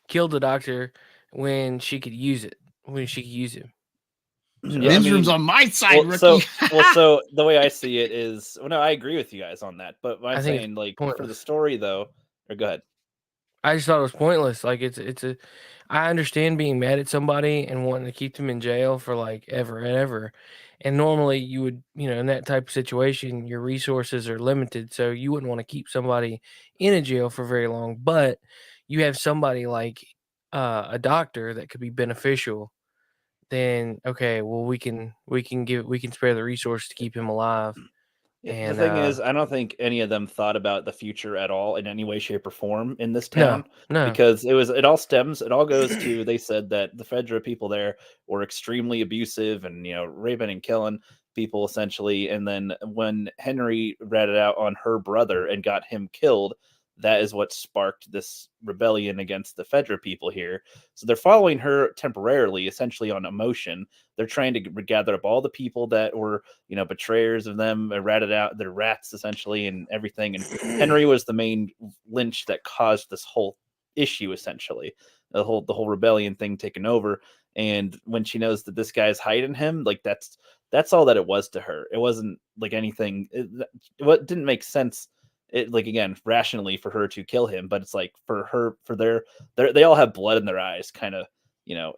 killed the doctor when she could use it. When she could use him. So Yeah, I Men's room's mean, on my side, well, rookie. so the way I see it is, well, no, I agree with you guys on that. But I'm I think it's saying, like, for the pointless. story though, or go ahead. I just thought it was pointless. Like it's a I understand being mad at somebody and wanting to keep them in jail for like ever and ever. And normally you would, in that type of situation, your resources are limited. So you wouldn't want to keep somebody in a jail for very long. But you have somebody like a doctor that could be beneficial, then okay, well we can spare the resource to keep him alive. Yeah, the And thing is, I don't think any of them thought about the future at all in any way, shape, or form in this no, town, no. because it all goes to, they said that the Fedra people there were extremely abusive and, raping and killing people essentially. And then when Henry ratted out on her brother and got him killed, that is what sparked this rebellion against the Fedra people here. So they're following her temporarily, essentially on emotion. They're trying to gather up all the people that were, betrayers of them, ratted out, they're rats essentially, and everything. And Henry was the main lynch that caused this whole issue, essentially, the whole rebellion thing taken over. And when she knows that this guy's hiding him, like that's all that it was to her. It wasn't like anything. What didn't make sense. It, like, again, rationally for her to kill him, but it's like they all have blood in their eyes, kind of,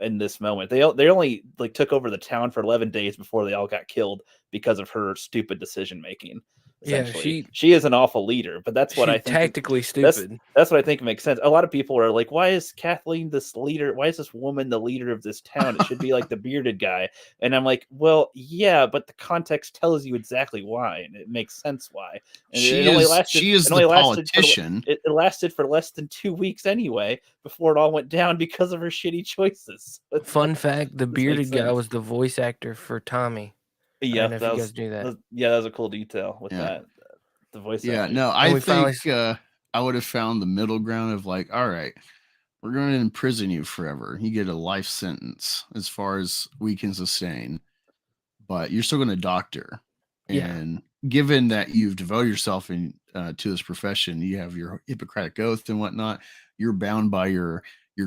in this moment. They only like took over the town for 11 days before they all got killed because of her stupid decision making. Essentially, she is an awful leader, but that's what I think tactically stupid. That's what I think makes sense. A lot of people are like, "Why is Kathleen this leader? Why is this woman the leader of this town? It should be like the bearded guy." And I'm like, "Well, yeah, but the context tells you exactly why, and it makes sense why." And she is the politician. It lasted for less than 2 weeks anyway before it all went down because of her shitty choices. Fun fact: the bearded guy was the voice actor for Tommy. Yeah, that you guys knew that. That was a cool detail with that. The voice. Yeah, no, I think I would have found the middle ground of like, all right, we're going to imprison you forever. You get a life sentence as far as we can sustain, but you're still going to doctor. And given that you've devoted yourself to this profession, you have your Hippocratic oath and whatnot. You're bound by your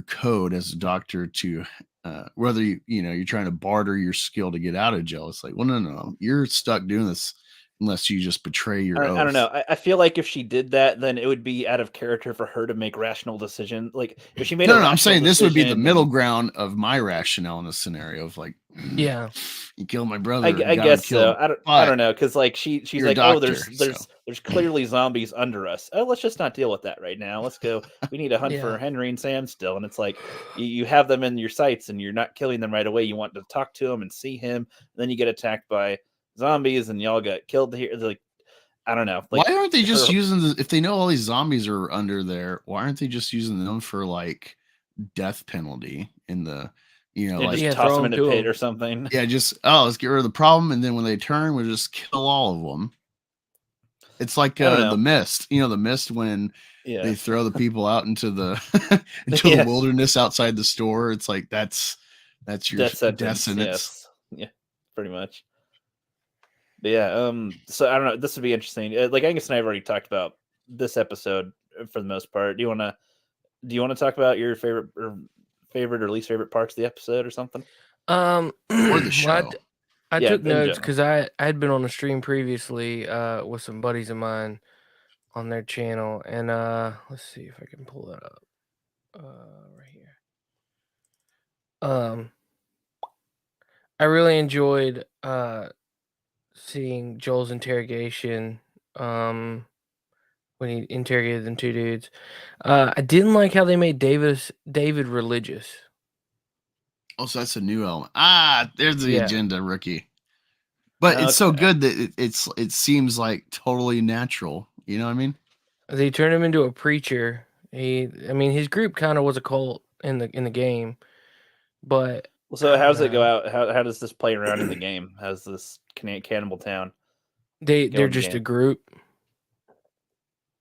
code as a doctor to whether you're trying to barter your skill to get out of jail. It's like, well, no, you're stuck doing this unless you just betray your oath. I don't know. I feel like if she did that, then it would be out of character for her to make rational decisions. Like if she made I'm saying this would be the middle ground of my rationale in this scenario of like, yeah, you killed my brother. I guess so. I don't know, because like she's like, doctor, there's clearly zombies under us. Oh, let's just not deal with that right now. Let's go. We need to hunt for Henry and Sam still. And it's like you have them in your sights and you're not killing them right away. You want to talk to him and see him. And then you get attacked by zombies and y'all got killed here. Like, I don't know. Like, why aren't they just using if they know all these zombies are under there, why aren't they just using them for like death penalty in the like just toss them in a pit or something? Yeah, just let's get rid of the problem, and then when they turn, we'll just kill all of them. It's like the Mist. The Mist when they throw the people out into the the wilderness outside the store. It's like that's your death sentence. Yes. Yeah, pretty much. But yeah, so I don't know. This would be interesting. Like Angus and I have already talked about this episode for the most part. Do you want to talk about your favorite or least favorite parts of the episode or something? Or the show. I took notes because I had been on a stream previously with some buddies of mine on their channel, and let's see if I can pull that up right here. I really enjoyed seeing Joel's interrogation when he interrogated them two dudes. I didn't like how they made David religious. Oh, so that's a new element. There's the agenda, rookie. But it's so good that it seems like totally natural. You know what I mean? They turned him into a preacher. His group kind of was a cult in the game, but. So how does it go out? How does this play around in the game? How's this Cannibal Town? They're just a group.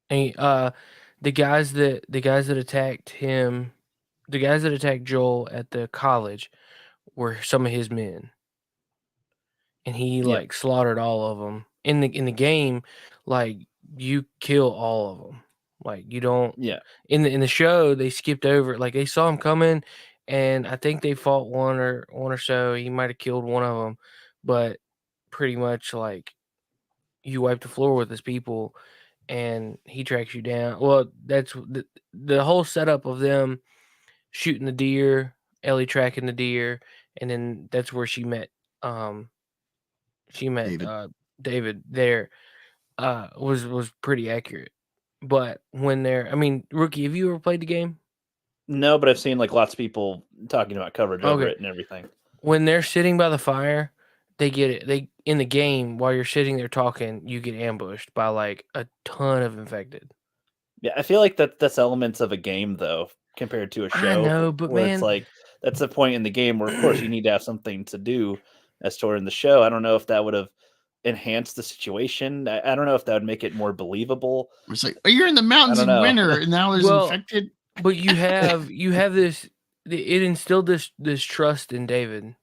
And the guys that attacked him, the guys that attacked Joel at the college were some of his men. And he like slaughtered all of them. In the game, like you kill all of them. Like you don't. Yeah. In the show, they skipped over it. Like they saw him coming. And I think they fought one or so. He might have killed one of them, but pretty much like you wipe the floor with his people, and he tracks you down. Well, that's the whole setup of them shooting the deer, Ellie tracking the deer, and then that's where she met David there. Was pretty accurate. But when Rookie, have you ever played the game? No, but I've seen like lots of people talking about coverage over it and everything. When they're sitting by the fire, they get it. They in the game while you're sitting there talking, you get ambushed by like a ton of infected. Yeah, I feel like that's elements of a game though, compared to a show. I know, but man, it's like that's the point in the game where of course you need to have something to do as stored in the show. I don't know if that would have enhance the situation. I don't know if that would make it more believable. It's like, oh, you're in the mountains don't in know. winter, and now there's Well, infected. But you have this. It instilled this trust in David.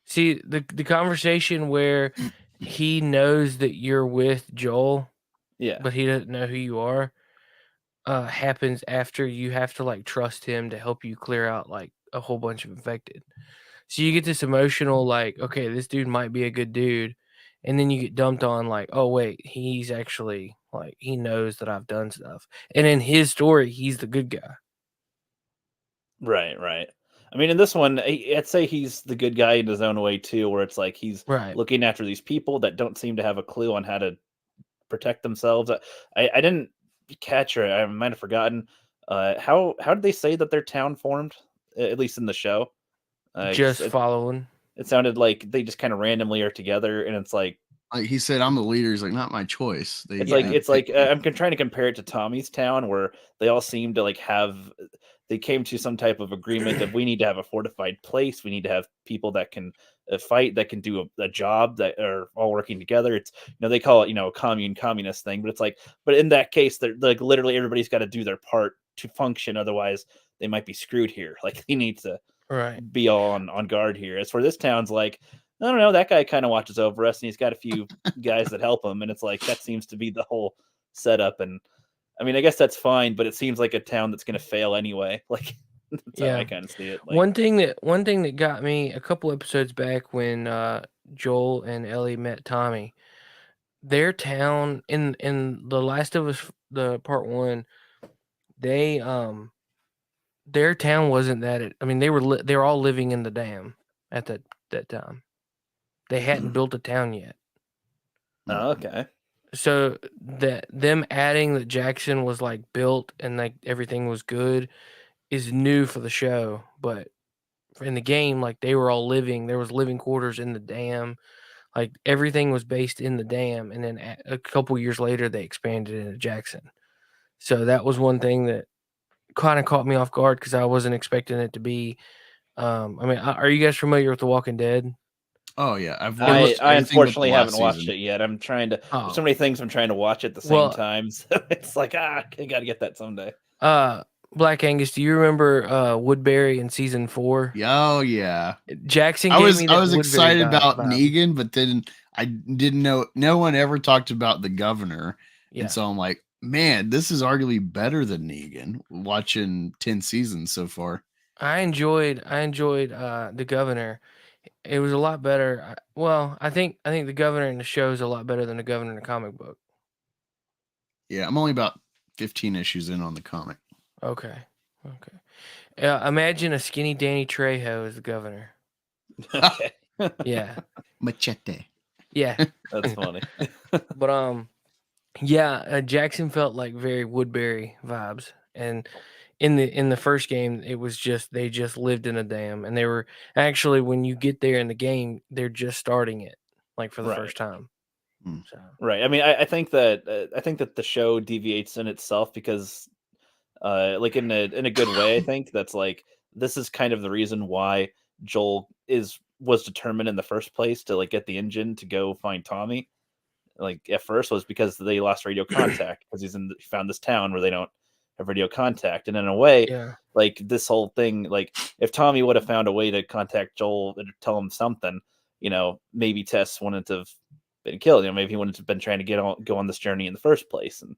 See the conversation where he knows that you're with Joel, Yeah. but he doesn't know who you are. Happens after you have to like trust him to help you clear out like a whole bunch of infected. So you get this emotional like, okay, this dude might be a good dude, and then you get dumped on like, oh wait, he's actually like he knows that I've done stuff, and in his story, he's the good guy. Right, right. I mean, in this one, I'd say he's the good guy in his own way too, where it's like he's Right. looking after these people that don't seem to have a clue on how to protect themselves. I didn't catch, or I might have forgotten. How did they say that their town formed? At least in the show, 'cause Just following. it sounded like they just kind of randomly are together, and it's like Like he said, I'm the leader. He's like, not my choice. it's like I'm trying to compare it to Tommy's town, where they all seem to like have they came to some type of agreement of we need to have a fortified place, we need to have people that can fight, that can do a job, that are all working together. It's they call it a communist thing, but it's like but in that case, they're like literally everybody's got to do their part to function, otherwise they might be screwed here. Like he needs to Right. be all on guard here. As for this town's like, I don't know, that guy kind of watches over us and he's got a few guys that help him. And it's like, that seems to be the whole setup. And I mean, I guess that's fine, but it seems like a town that's going to fail anyway. Like that's how I kind of see it. Like, one thing that got me a couple episodes back when Joel and Ellie met Tommy, their town in The Last of Us, the part 1, they their town wasn't that. I mean, they were all living in the dam at that time. They hadn't built a town yet. oh, okay. So that them adding that Jackson was like built and like everything was good is new for the show, but in the game, like they were all living. There was living quarters in the dam. Like everything was based in the dam, and then a couple years later, they expanded into Jackson. So that was one thing that kind of caught me off guard because I wasn't expecting it to be. I mean, are you guys familiar with The Walking Dead? Oh yeah, I unfortunately haven't watched it yet. I'm trying to. Oh. There's so many things I'm trying to watch at the same time. So it's like I got to get that someday. Black Angus, do you remember Woodbury in season 4? Oh yeah. Jackson. I was Woodbury excited about vibe. Negan, but then I didn't know. No one ever talked about the governor, and so I'm like, man, this is arguably better than Negan. Watching 10 seasons so far. I enjoyed the governor. It was a lot better. Well, I think the governor in the show is a lot better than the governor in the comic book. Yeah, I'm only about 15 issues in on the comic. Okay. Imagine a skinny Danny Trejo as the governor. Okay. Yeah. Machete. Yeah. That's funny. But Jackson felt like very Woodbury vibes, and in the first game, it was just they just lived in a dam, and they were actually when you get there in the game, they're just starting it like for the first time. So. Right. I mean, I think that the show deviates in itself because, like in a good way. I think that's like this is kind of the reason why Joel was determined in the first place to like get the engine to go find Tommy. Like at first was because they lost radio contact because he found this town where they don't have radio contact, and in a way, like this whole thing, like if Tommy would have found a way to contact Joel and tell him something, maybe Tess wouldn't have been killed. Maybe he wouldn't have been trying to go on this journey in the first place, and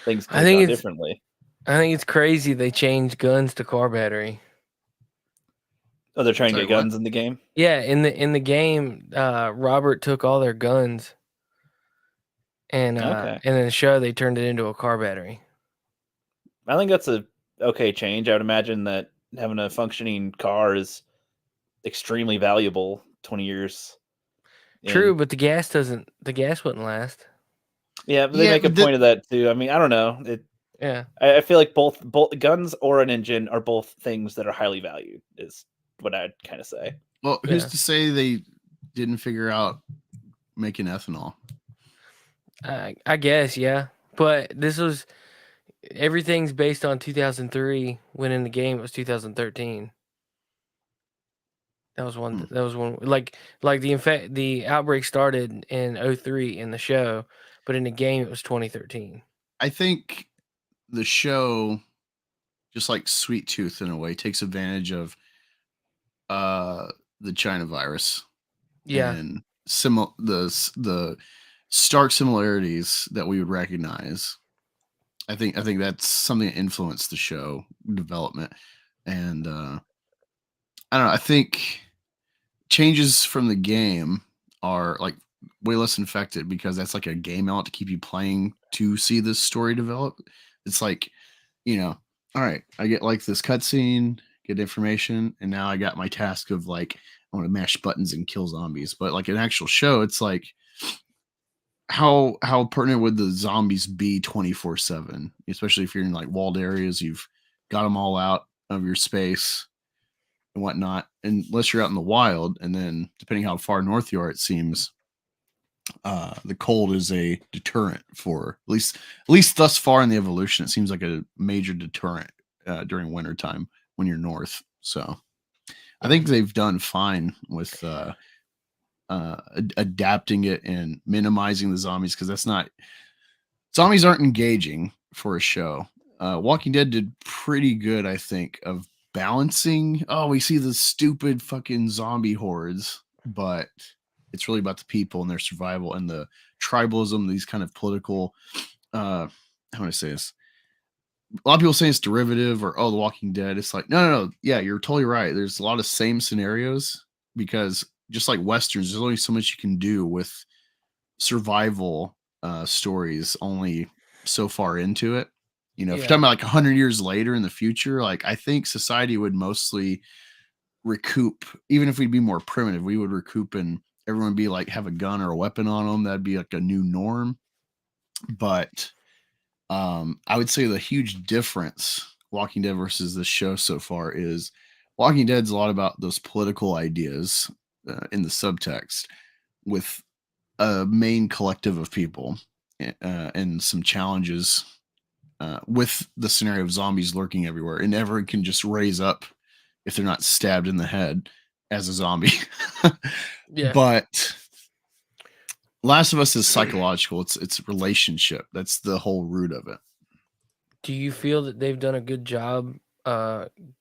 things could have gone differently. I think it's crazy they changed guns to car battery. Oh, they're trying to get guns in the game? Yeah, in the game, Robert took all their guns, and in the show they turned it into a car battery. I think that's a okay change. I would imagine that having a functioning car is extremely valuable 20 years. True, but the gas wouldn't last. Yeah, but they make a point of that too. I mean, I don't know. I feel like both guns or an engine are both things that are highly valued, is what I'd kind of say. Well, who's to say they didn't figure out making ethanol? I guess, yeah. But everything's based on 2003, when in the game it was 2013. That was one. That was one. Like the outbreak started in 2003 in the show, but in the game it was 2013. I think the show, just like Sweet Tooth in a way, takes advantage of the China virus Yeah, and the stark similarities that we would recognize. I think that's something that influenced the show development, and I don't know. I think changes from the game are like way less infected because that's like a game element to keep you playing to see this story develop. It's like, all right, I get like this cutscene, get information, and now I got my task of like I want to mash buttons and kill zombies. But like an actual show, it's like how pertinent would the zombies be 24/7, especially if you're in like walled areas, you've got them all out of your space and whatnot, unless you're out in the wild. And then depending how far north you are, it seems the cold is a deterrent for at least thus far in the evolution. It seems like a major deterrent during wintertime when you're north. So I think they've done fine with adapting it and minimizing the zombies, because zombies aren't engaging for a show. Walking Dead did pretty good, I think, of balancing. Oh, we see the stupid fucking zombie hordes, but it's really about the people and their survival and the tribalism, these kind of political how do I say this? A lot of people say it's derivative or The Walking Dead. It's like, no. Yeah, you're totally right. There's a lot of same scenarios because just like Westerns, there's only so much you can do with survival stories, only so far into it. If you're talking about like 100 years later in the future, like I think society would mostly recoup. Even if we'd be more primitive, we would recoup and everyone would be like have a gun or a weapon on them. That'd be like a new norm. But I would say the huge difference Walking Dead versus this show so far is Walking Dead's a lot about those political ideas in the subtext with a main collective of people and some challenges with the scenario of zombies lurking everywhere, and everyone can just raise up if they're not stabbed in the head as a zombie. yeah. But Last of Us is psychological. It's relationship. That's the whole root of it. Do you feel that they've done a good job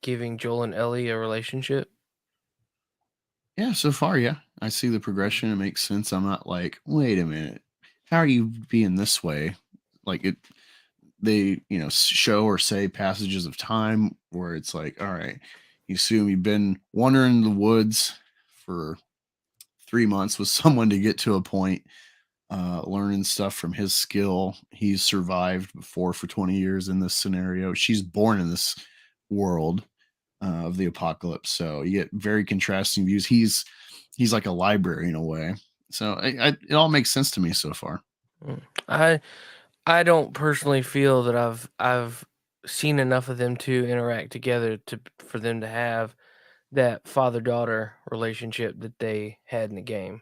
giving Joel and Ellie a relationship? Yeah, so far, yeah. I see the progression. It makes sense. I'm not like, wait a minute, how are you being this way? Like they show or say passages of time where it's like, all right, you assume you've been wandering in the woods for 3 months with someone to get to a point, learning stuff from his skill. He's survived before for 20 years in this scenario. She's born in this world of the apocalypse. So you get very contrasting views. He's like a library in a way. So it all makes sense to me so far. I don't personally feel that I've seen enough of them to interact together for them to have that father-daughter relationship that they had in the game.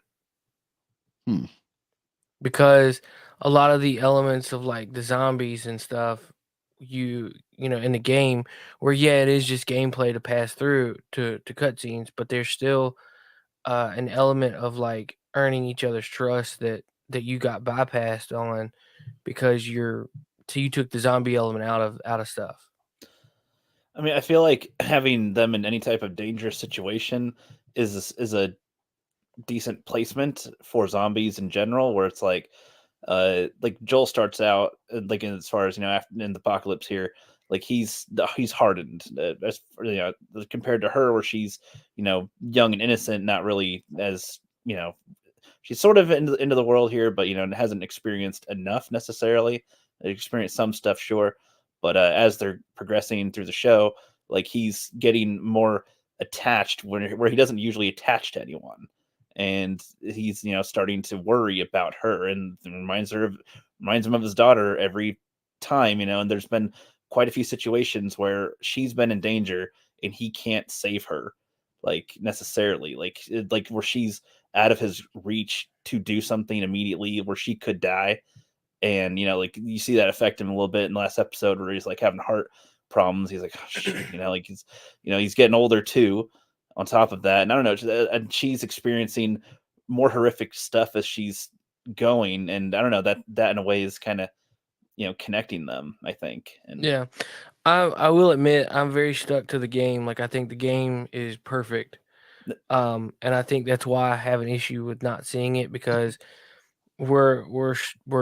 Because a lot of the elements of like the zombies and stuff, you know, in the game, where it is just gameplay to pass through to cutscenes, but there's still an element of like earning each other's trust that you got bypassed on because you took the zombie element out of stuff. I mean, I feel like having them in any type of dangerous situation is a decent placement for zombies in general, where it's like Joel starts out like as far as after in the apocalypse here, like he's hardened as compared to her, where she's young and innocent, not really as she's sort of into the world here, but hasn't experienced enough necessarily. Experienced some stuff, sure, but as they're progressing through the show, like he's getting more attached where he doesn't usually attach to anyone, and he's starting to worry about her, and reminds him of his daughter every time, and there's been quite a few situations where she's been in danger and he can't save her, like necessarily, like where she's out of his reach to do something immediately where she could die. And like you see that affect him a little bit in the last episode where he's like having heart problems. He's like, oh, shit, like he's getting older too. on top of that. And I don't know, and she's experiencing more horrific stuff as she's going. And I don't know, that in a way is kind of, connecting them, I think. And Yeah. I will admit I'm very stuck to the game. Like I think the game is perfect. And I think that's why I have an issue with not seeing it, because we're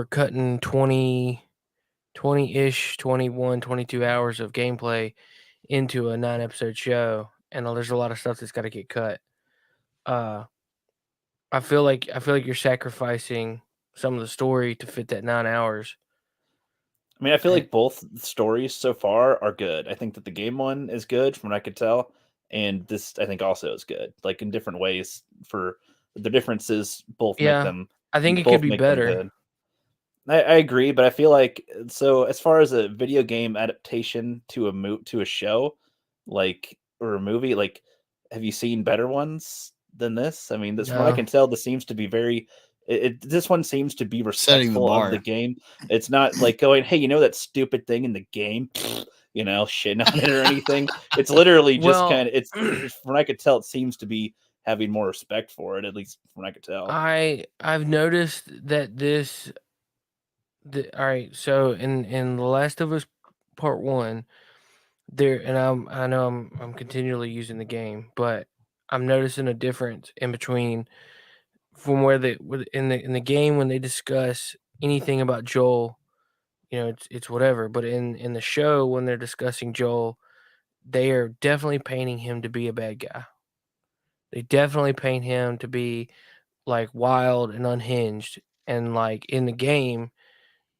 cutting 20-ish, 21, 22 hours of gameplay into a 9-episode show, and there's a lot of stuff that's got to get cut. Uh, I feel like you're sacrificing some of the story to fit that 9 hours. I mean, I feel And like both stories so far are good. I think that the game one is good from what I could tell, and this I think also is good, like in different ways. For the differences, yeah, I think it could both be make them better. good. I agree, but I feel like so as far as a video game adaptation to to a show, like or a movie, like have you seen better ones than this? I mean, this from what I No. can tell, this seems to be very. This one seems to be Setting the respectful of the bar. game. It's not like going, "Hey, you know that stupid thing in the game," shitting on it or anything. It's literally just Well, kind of. From what I could tell, it seems to be having more respect for it. At least from what I could tell. I've noticed that all right, so in The Last of Us Part 1, there, and I know I'm continually using the game, but I'm noticing a difference in between from in the game when they discuss anything about Joel, it's whatever, but in the show when they're discussing Joel, they are definitely painting him to be a bad guy. They definitely paint him to be like wild and unhinged, and like in the game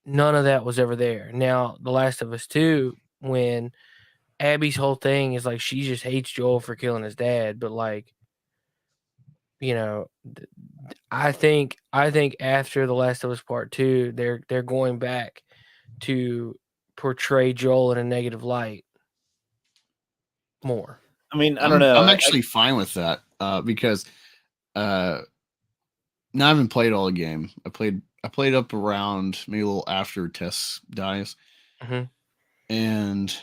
none of that was ever there. Now, The Last of Us 2, when Abby's whole thing is like she just hates Joel for killing his dad, but like, you know, I think after The Last of Us Part 2, they're going back to portray Joel in a negative light more. I mean, I don't I'm know. actually fine with that because uh, now I haven't played all the game. I played up around maybe a little after Tess dies, Mhm. and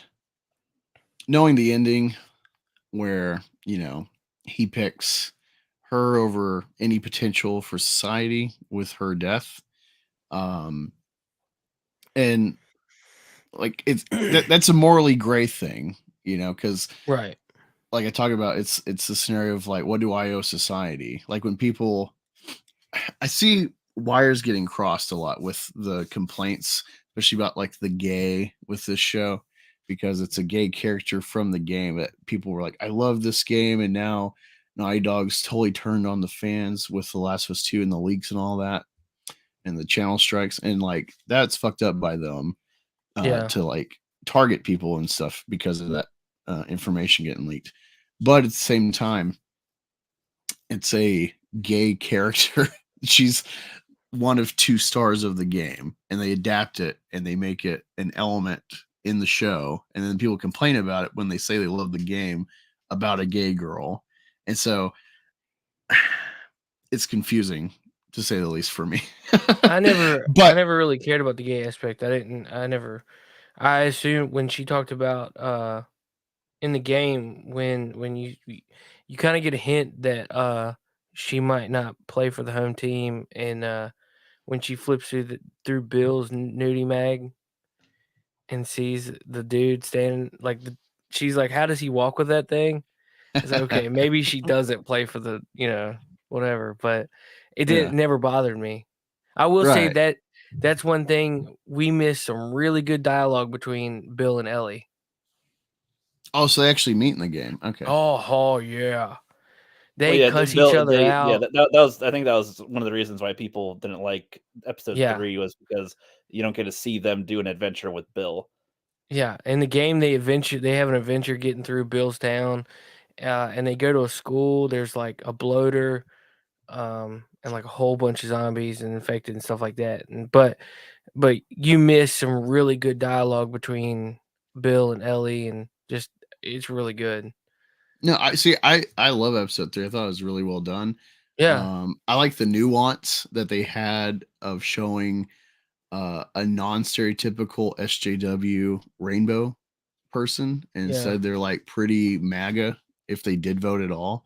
knowing the ending where he picks her over any potential for society with her death, um, and like that's a morally gray thing, because Right. like I talk about, it's the scenario of like, what do I owe society? Like when people, I see wires getting crossed a lot with the complaints, especially about like the gay with this show, because it's a gay character from the game that people were like, I love this game, and now Naughty Dog's totally turned on the fans with The Last of Us 2 and the leaks and all that, and the channel strikes, and like that's fucked up by them Yeah. to like target people and stuff because of that information getting leaked. But at the same time, it's a gay character. She's one of two stars of the game, and they adapt it and they make it an element in the show. And then people complain about it when they say they love the game about a gay girl. And so it's confusing to say the least for me. I never I But never really cared about the gay aspect. I assumed when she talked about in the game when you kind of get a hint that she might not play for the home team, and when she flips through Bill's nudie mag and sees the dude standing like she's like, how does he walk with that thing? It's like, okay, maybe she doesn't play for the whatever, but it yeah, didn't never bothered me. I will say right. that that's one thing, we missed some really good dialogue between Bill and Ellie. Oh, so they actually meet in the game. Okay. Oh yeah. Well, They yeah, cuss each other yeah, out. that was I think that was one of the reasons why people didn't like episode Yeah. 3 was because you don't get to see them do an adventure with Bill. Yeah. In the game, they have an adventure getting through Bill's town, and they go to a school. There's like a bloater, and like a whole bunch of zombies and infected and stuff like that. But you miss some really good dialogue between Bill and Ellie, and just it's really good. No, I see. I love episode 3. I thought it was really well done. Yeah. I like the nuance that they had of showing a non-stereotypical SJW rainbow person, and Yeah. instead they're like pretty MAGA if they did vote at all,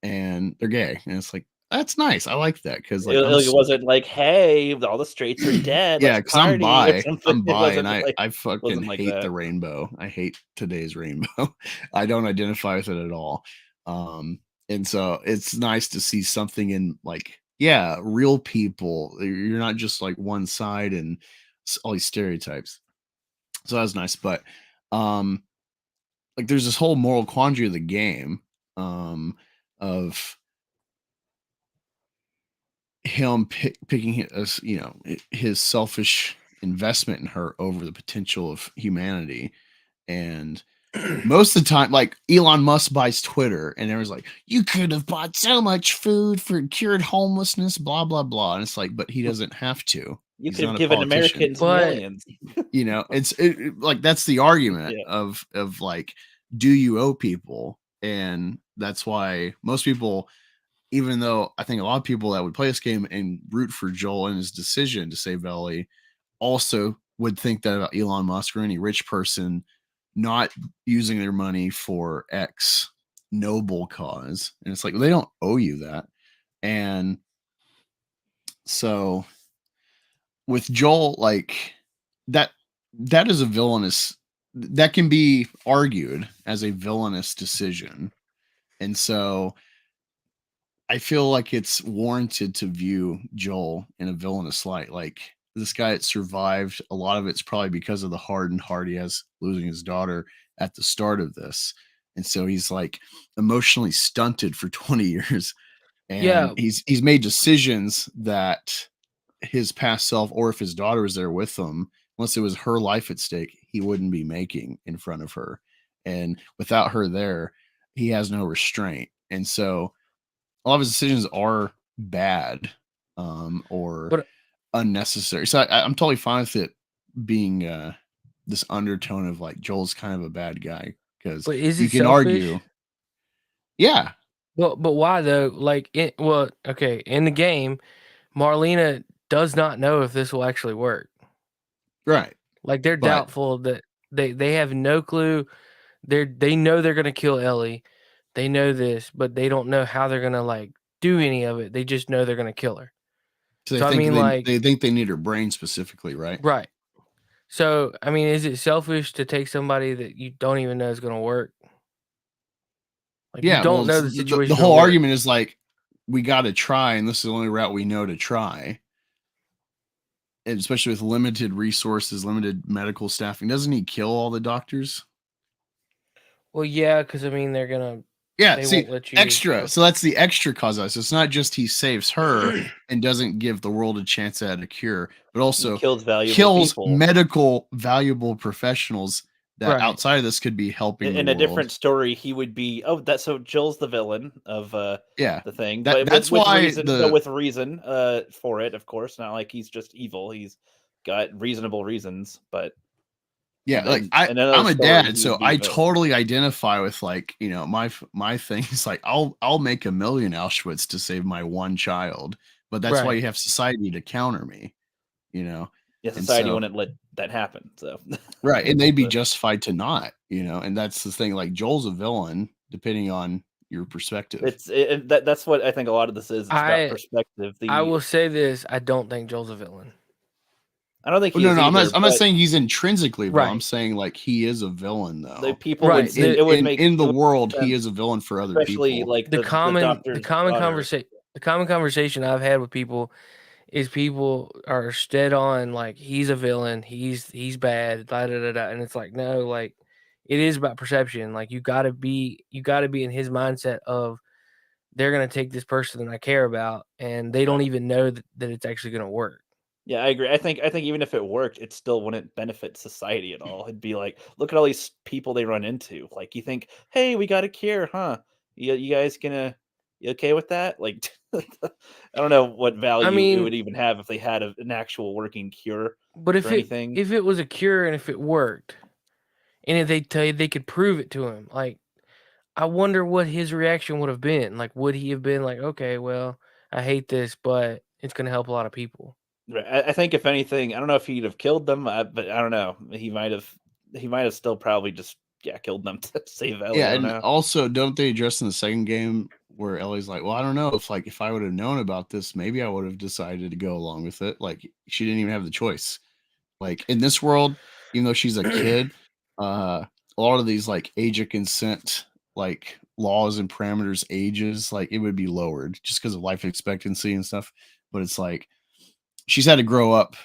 and they're gay, and it's like that's nice. I like that because like It wasn't like, hey, all the straights are dead. yeah, Let's because I'm party or bi. something. I'm It bi, and wasn't like I fucking wasn't like hate that. the rainbow. I hate today's rainbow. I don't identify with it at all. And so it's nice to see something in like, yeah, real people. You're not just like one side and all these stereotypes. So that was nice. But like there's this whole moral quandary of the game, of him picking his, his selfish investment in her over the potential of humanity. And most of the time, like Elon Musk buys Twitter, and everyone's like, "You could have bought so much food for cured homelessness, blah blah blah." And it's like, but he doesn't have to. You He's could have not a given politician. Americans But- millions. Like that's the argument Yeah. of like, do you owe people? And that's why most people, even though I think a lot of people that would play this game and root for Joel and his decision to save Ellie, also would think that about Elon Musk or any rich person not using their money for X noble cause. And it's like, they don't owe you that. And so with Joel, like that is a villainous, that can be argued as a villainous decision. And so I feel like it's warranted to view Joel in a villainous light. Like this guy that survived, a lot of it's probably because of the hardened heart he has losing his daughter at the start of this. And so he's like emotionally stunted for 20 years. And Yeah. he's made decisions that his past self, or if his daughter was there with him, once it was her life at stake, he wouldn't be making in front of her. And without her there, he has no restraint. And so a lot of his decisions are bad, or unnecessary. So I'm totally fine with it being this undertone of like Joel's kind of a bad guy, because But is you it can selfish? argue, yeah, Well, but why though? Like, in the game, Marlena does not know if this will actually work. right. Like, they're But- doubtful that they have no clue. They know they're gonna kill Ellie. They know this, but they don't know how they're gonna like do any of it. They just know they're gonna kill her. So they So, I think mean, like- they think they need her brain specifically, right? Right. So, I mean, is it selfish to take somebody that you don't even know is gonna work? Like, Yeah, you don't well, know it's- the situation. The gonna whole work. argument is like, we got to try, and this is the only route we know to try. And especially with limited resources, limited medical staffing, doesn't he kill all the doctors? Well, yeah, because I mean, they're gonna. Yeah, They see, won't let you extra. go. So that's the extra cause. So it's not just he saves her and doesn't give the world a chance at a cure, but also Kills valuable kills people. medical valuable professionals that Right. outside of this could be helping In the a world. different story, he would be so Joel's the villain of Yeah, the thing. That- But that's with why reason, the- but with reason for it, of course. Not like he's just evil. He's got reasonable reasons, but yeah, and like then- in another I'm a story, dad, he so would be I the- totally identify with like, my thing is like I'll make a million Auschwitz to save my one child, but that's why Right. you have society to counter me, Yeah, and society so- wouldn't let that happen. So right, and they'd be But- justified to not, and that's the thing. Like Joel's a villain, depending on your perspective. that's what I think a lot of this is. It's about perspective. I will say this: I don't think Joel's a villain. I don't think Well, he's no, I'm either, not but saying he's intrinsically villain. I'm Right. saying like he is a villain, the though. people Right, would the- it would in, make in the it would world, make he sense, is a villain for other especially people. like The common doctor's daughter. conversation I've had with people is people are dead on like he's a villain, he's bad, da da da da, and it's like no, like it is about perception. Like you got to be in his mindset of they're gonna take this person that I care about, and they don't even know that it's actually gonna work. Yeah, I agree. I think even if it worked, it still wouldn't benefit society at all. It'd be like, look at all these people they run into. Like you think, hey, we got a cure, huh? You guys you okay with that? Like, I don't know what value it mean- would even have if they had an actual working cure. But if For anything. if it was a cure and if it worked, and if they tell you they could prove it to him, like I wonder what his reaction would have been. Like, would he have been like, okay, well, I hate this, but it's gonna help a lot of people. Right, I think if anything, I don't know if he'd have killed them, but I don't know. He might have still probably just killed them to save Ellie. Yeah, I don't and know. also, don't they address in the second game where Ellie's like, "Well, I don't know if I would have known about this, maybe I would have decided to go along with it." Like, she didn't even have the choice. Like in this world, even though she's a kid, a lot of these like age of consent, like laws and parameters, ages, like it would be lowered just because of life expectancy and stuff. But it's like she's had to grow up,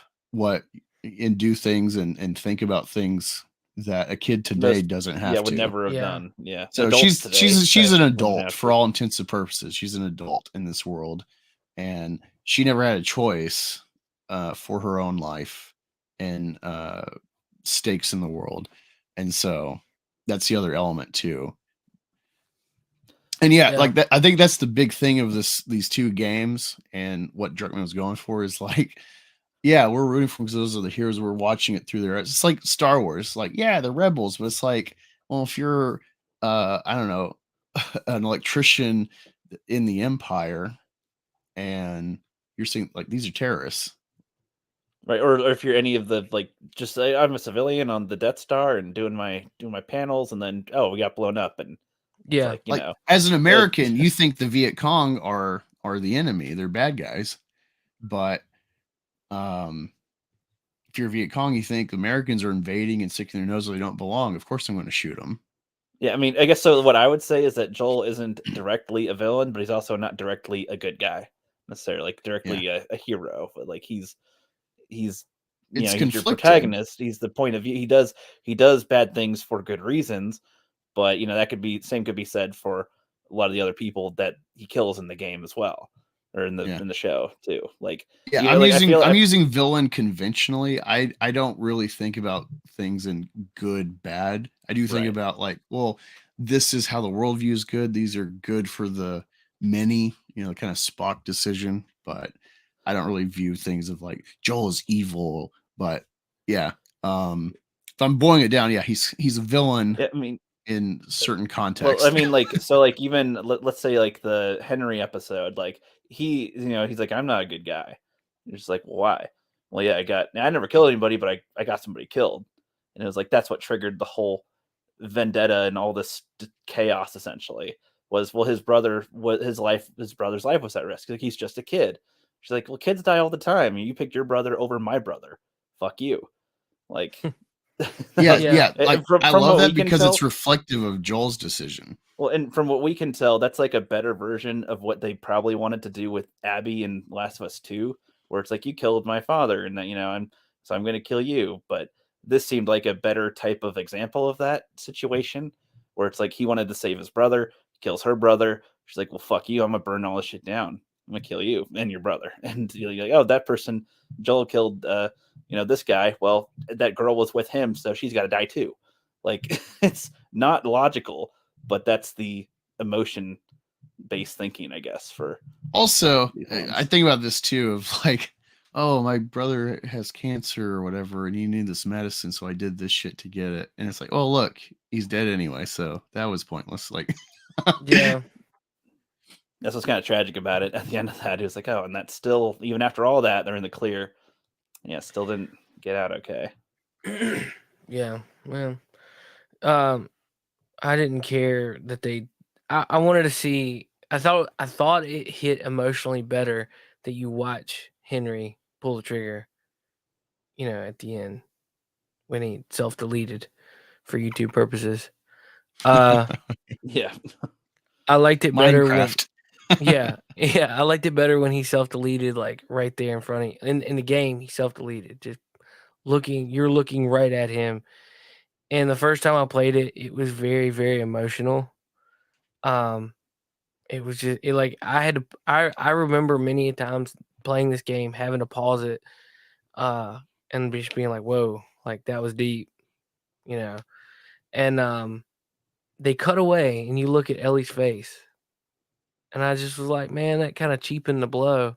and do things and think about things that a kid today Most doesn't have would to. never have Yeah. done. Yeah, So adults today she's an wouldn't adult have for to. all intents and purposes. She's an adult in this world, and she never had a choice for her own life and stakes in the world, and so that's the other element too. And yeah, Yeah. like that, I think that's the big thing of these two games, and what Druckmann was going for is like, yeah, we're rooting for because those are the heroes. We're watching it through their eyes. It's like Star Wars, like yeah, the rebels, but it's like, well, if you're, I don't know, an electrician in the Empire, and you're seeing like these are terrorists. Right, or if you're any of the like, just say I'm a civilian on the Death Star and doing my panels, and then we got blown up, and it's Yeah. like Like as an it- American, you think the Viet Cong are the enemy. They're bad guys, but if you're Viet Cong, you think Americans are invading and sticking their nose where they don't belong. Of course, I'm going to shoot them. yeah. I mean, I guess so. What I would say is that Joel isn't directly a villain, but he's also not directly a good guy necessarily, like directly a hero. But like he's It's he's your conflicting. protagonist. He's the point of view. He does bad things for good reasons, but that could be said for a lot of the other people that he kills in the game as well, or in the show too. Like Yeah, I'm using villain conventionally. I don't really think about things in good, bad. I do think Right. about like, well, this is how the world views good. These are good for the many, kind of Spock decision, but I don't really view things of like Joel is evil. But yeah, if I'm boiling it down, yeah, he's a villain I mean, in certain contexts. well, I mean, like, so, like, even let's say, like, the Henry episode, like, he's like, I'm not a good guy. You're just like, well, why? Well, yeah, I never killed anybody, but I got somebody killed, and it was like that's what triggered the whole vendetta and all this chaos. Essentially, was his brother's life was at risk. Like, he's just a kid. She's like, well, kids die all the time, and you picked your brother over my brother. Fuck you. Like, yeah. Like I love that because tell, it's reflective of Joel's decision. well, and from what we can tell, that's like a better version of what they probably wanted to do with Abby in Last of Us 2, where it's like you killed my father, and that I'm going to kill you. But this seemed like a better type of example of that situation, where it's like he wanted to save his brother, kills her brother. She's like, "Well, fuck you! I'm gonna burn all this shit down. I'm gonna kill you and your brother." And you're like, "Oh, that person, Joel killed, this guy. Well, that girl was with him, so she's got to die too." Like it's not logical, but that's the emotion based thinking, I guess. For also, I think about this too of like, oh, my brother has cancer or whatever, and you need this medicine, so I did this shit to get it. And it's like, oh, look, he's dead anyway, so that was pointless. Like, Yeah. That's what's kind of tragic about it. At the end of that, it was like, oh, and that's still, even after all that, they're in the clear. Yeah, still didn't get out okay. Yeah. Well, I didn't care that I wanted to see. I thought it hit emotionally better that you watch Henry pull the trigger. At the end when he self-deleted for YouTube purposes. Yeah. I liked it better when Minecraft. yeah, I liked it better when he self-deleted, like right there in front of in the game. He self-deleted, just you're looking right at him. And the first time I played it, it was very, very emotional. It was just like I remember many times playing this game having to pause it, and just being like, "Whoa, like that was deep," And they cut away, and you look at Ellie's face, and I just was like, "Man, that kind of cheapened the blow."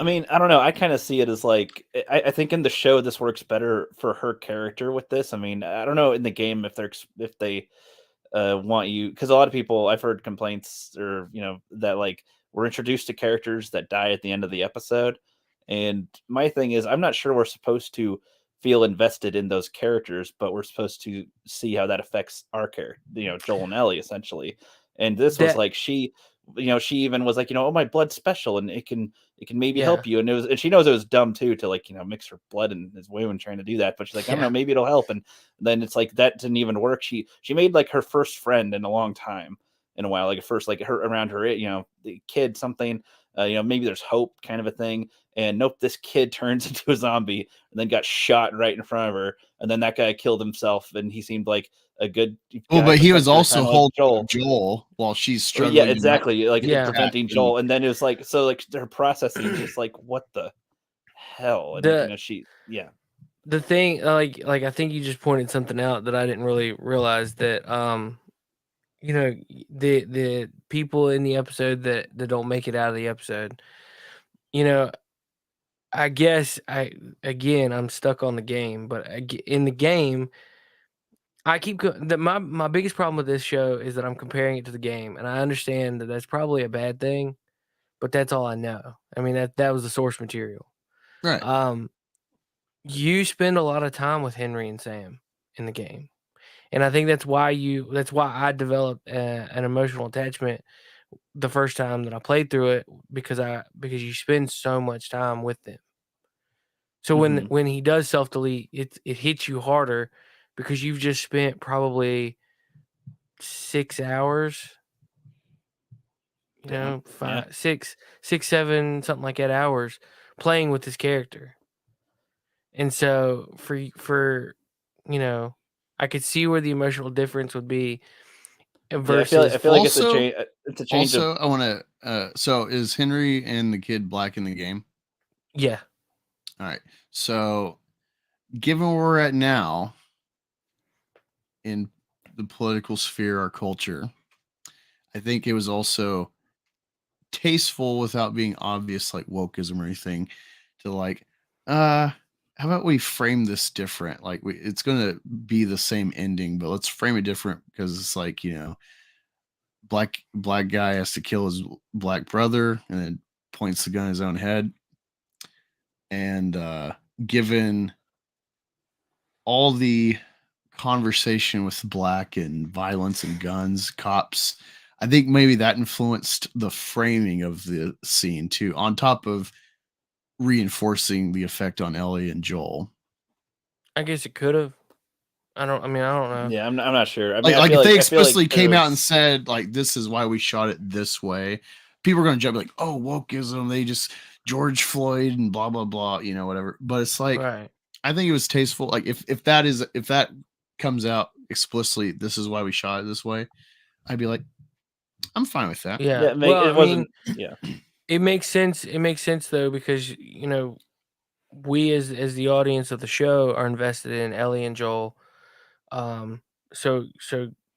I mean, I don't know. I kind of see it as like, I think in the show this works better for her character with this. I mean, I don't know in the game if they want you, because a lot of people, I've heard complaints, or that like we're introduced to characters that die at the end of the episode, and my thing is I'm not sure we're supposed to feel invested in those characters, but we're supposed to see how that affects our character, Joel and Ellie essentially. And this was That like she even was like, oh, my blood's special and it can maybe yeah. help you. And she knows it was dumb too to like, mix her blood in his wound trying to do that. But she's like, I don't Yeah. know, maybe it'll help. And then it's like that didn't even work. She made like her first friend in a long time, in a while, like at first, like her around her, the kid, something, maybe there's hope kind of a thing. And nope, this kid turns into a zombie and then got shot right in front of her. And then that guy killed himself, and he seemed like a good Well, guy but he was protector, also kinda like holding Joel. Joel while she's Well, struggling. yeah, to not exactly. Like get preventing attacked. Joel. And then it was like, so like her processing is just like, what the hell? And The the thing, like I think you just pointed something out that I didn't really realize, that the people in the episode that don't make it out of the episode, I guess I'm stuck on the game, but in the game, I keep my biggest problem with this show is that I'm comparing it to the game, and I understand that that's probably a bad thing, but that's all I know. I mean, that was the source material. Right. You spend a lot of time with Henry and Sam in the game, and I think that's why I developed an emotional attachment the first time that I played through it, because you spend so much time with them. So when he does self delete, it hits you harder because you've just spent probably 6 hours, Damn. Yeah. 6, 7, something like that hours playing with this character. And so for I could see where the emotional difference would be versus I feel like Also- it's a change Also, of I want to. So, is Henry and the kid black in the game? yeah. All right. So, given where we're at now in the political sphere, our culture, I think it was also tasteful without being obvious, like wokeism or anything, to like, how about we frame this different? Like, it's gonna be the same ending, but let's frame it different because it's like, black guy has to kill his black brother and then points the gun at his own head. And given all the conversation with black and violence and guns, cops, I think maybe that influenced the framing of the scene too, on top of reinforcing the effect on Ellie and Joel. I guess it could have. I don't know. Yeah, I'm not sure. I mean, Like, I if feel they like explicitly there came out and was- said, like, this is why we shot it this way, people are going to jump like, oh, wokeism, they just George Floyd and blah blah blah, whatever. But it's like, Right. I think it was tasteful. Like, if that comes out explicitly, this is why we shot it this way, I'd be like, I'm fine with that. Yeah. yeah, Well, it wasn't. Yeah, it makes sense. It makes sense though, because we as the audience of the show are invested in Ellie and Joel. So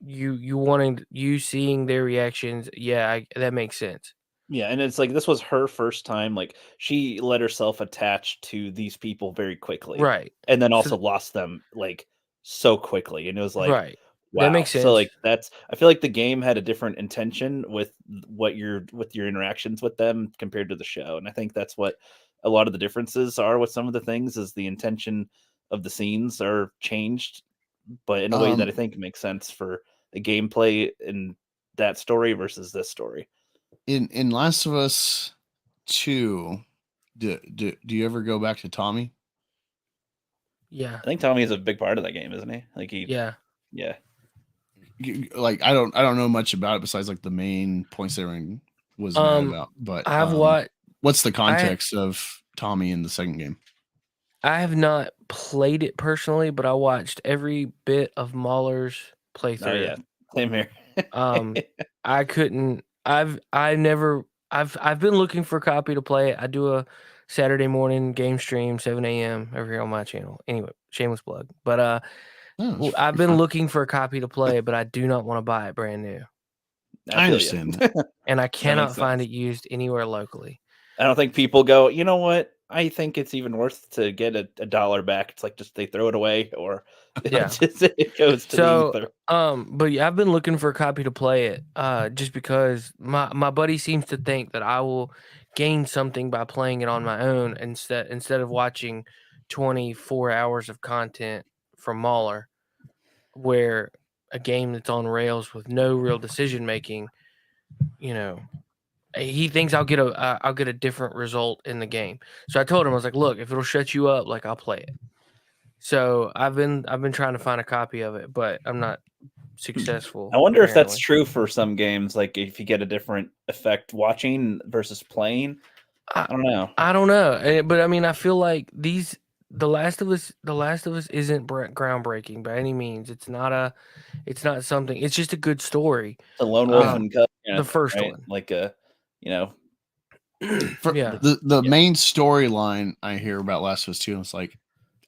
you seeing their reactions, yeah, that makes sense. yeah, and it's like this was her first time. Like she let herself attach to these people very quickly, Right. and then So- also lost them like so quickly, and it was like, Right. wow. That makes sense. So like I feel like the game had a different intention with your interactions with them compared to the show, and I think that's what a lot of the differences are with some of the things is the intention of the scenes are changed, but in a way that I think makes sense for the gameplay in that story versus this story. In Last of Us 2, do you ever go back to Tommy? Yeah. I think Tommy is a big part of that game, isn't he? Like Yeah. Like, I don't know much about it besides like the main points everyone was mad about. But what's the context of Tommy in the second game? I have not played it personally, but I watched every bit of Mahler's playthrough. Oh yeah, same here. I couldn't. I've been looking for a copy to play it. I do a Saturday morning game stream, 7 a.m. over here on my channel. Anyway, shameless plug. But I've been looking for a copy to play, but I do not want to buy it brand new. I understand that. And I cannot find it used anywhere locally. I don't think people go, you know what? I think it's even worth to get a dollar back. It's like just they throw it away, or it goes to the ether. But yeah, I've been looking for a copy to play it, just because my buddy seems to think that I will gain something by playing it on my own instead of watching 24 hours of content from Mahler, where a game that's on rails with no real decision making, he thinks I'll get a different result in the game. So I told him, I was like, look, if it'll shut you up, like, I'll play it. So I've been trying to find a copy of it, but I'm not successful. I wonder if that's apparently. true for some games, like if you get a different effect watching versus playing. I don't know. I don't know, but I mean, I feel like The Last of Us isn't groundbreaking by any means. It's not something. It's just a good story. It's a lone wolf and cub, The first right? one, Like yeah, the main storyline I hear about Last of Us 2, and it's like,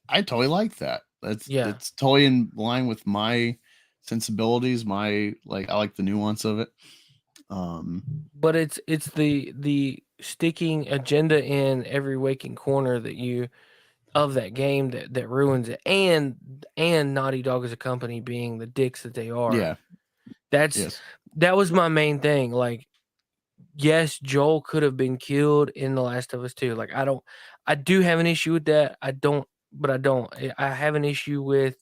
I totally like that. It's totally in line with my sensibilities. I like the nuance of it. But it's the sticking agenda in every waking corner of that game that ruins it, and Naughty Dog as a company being the dicks that they are. Yeah, that was my main thing. Like, yes, Joel could have been killed in The Last of Us 2. Like, I do have an issue with that. I don't. I have an issue with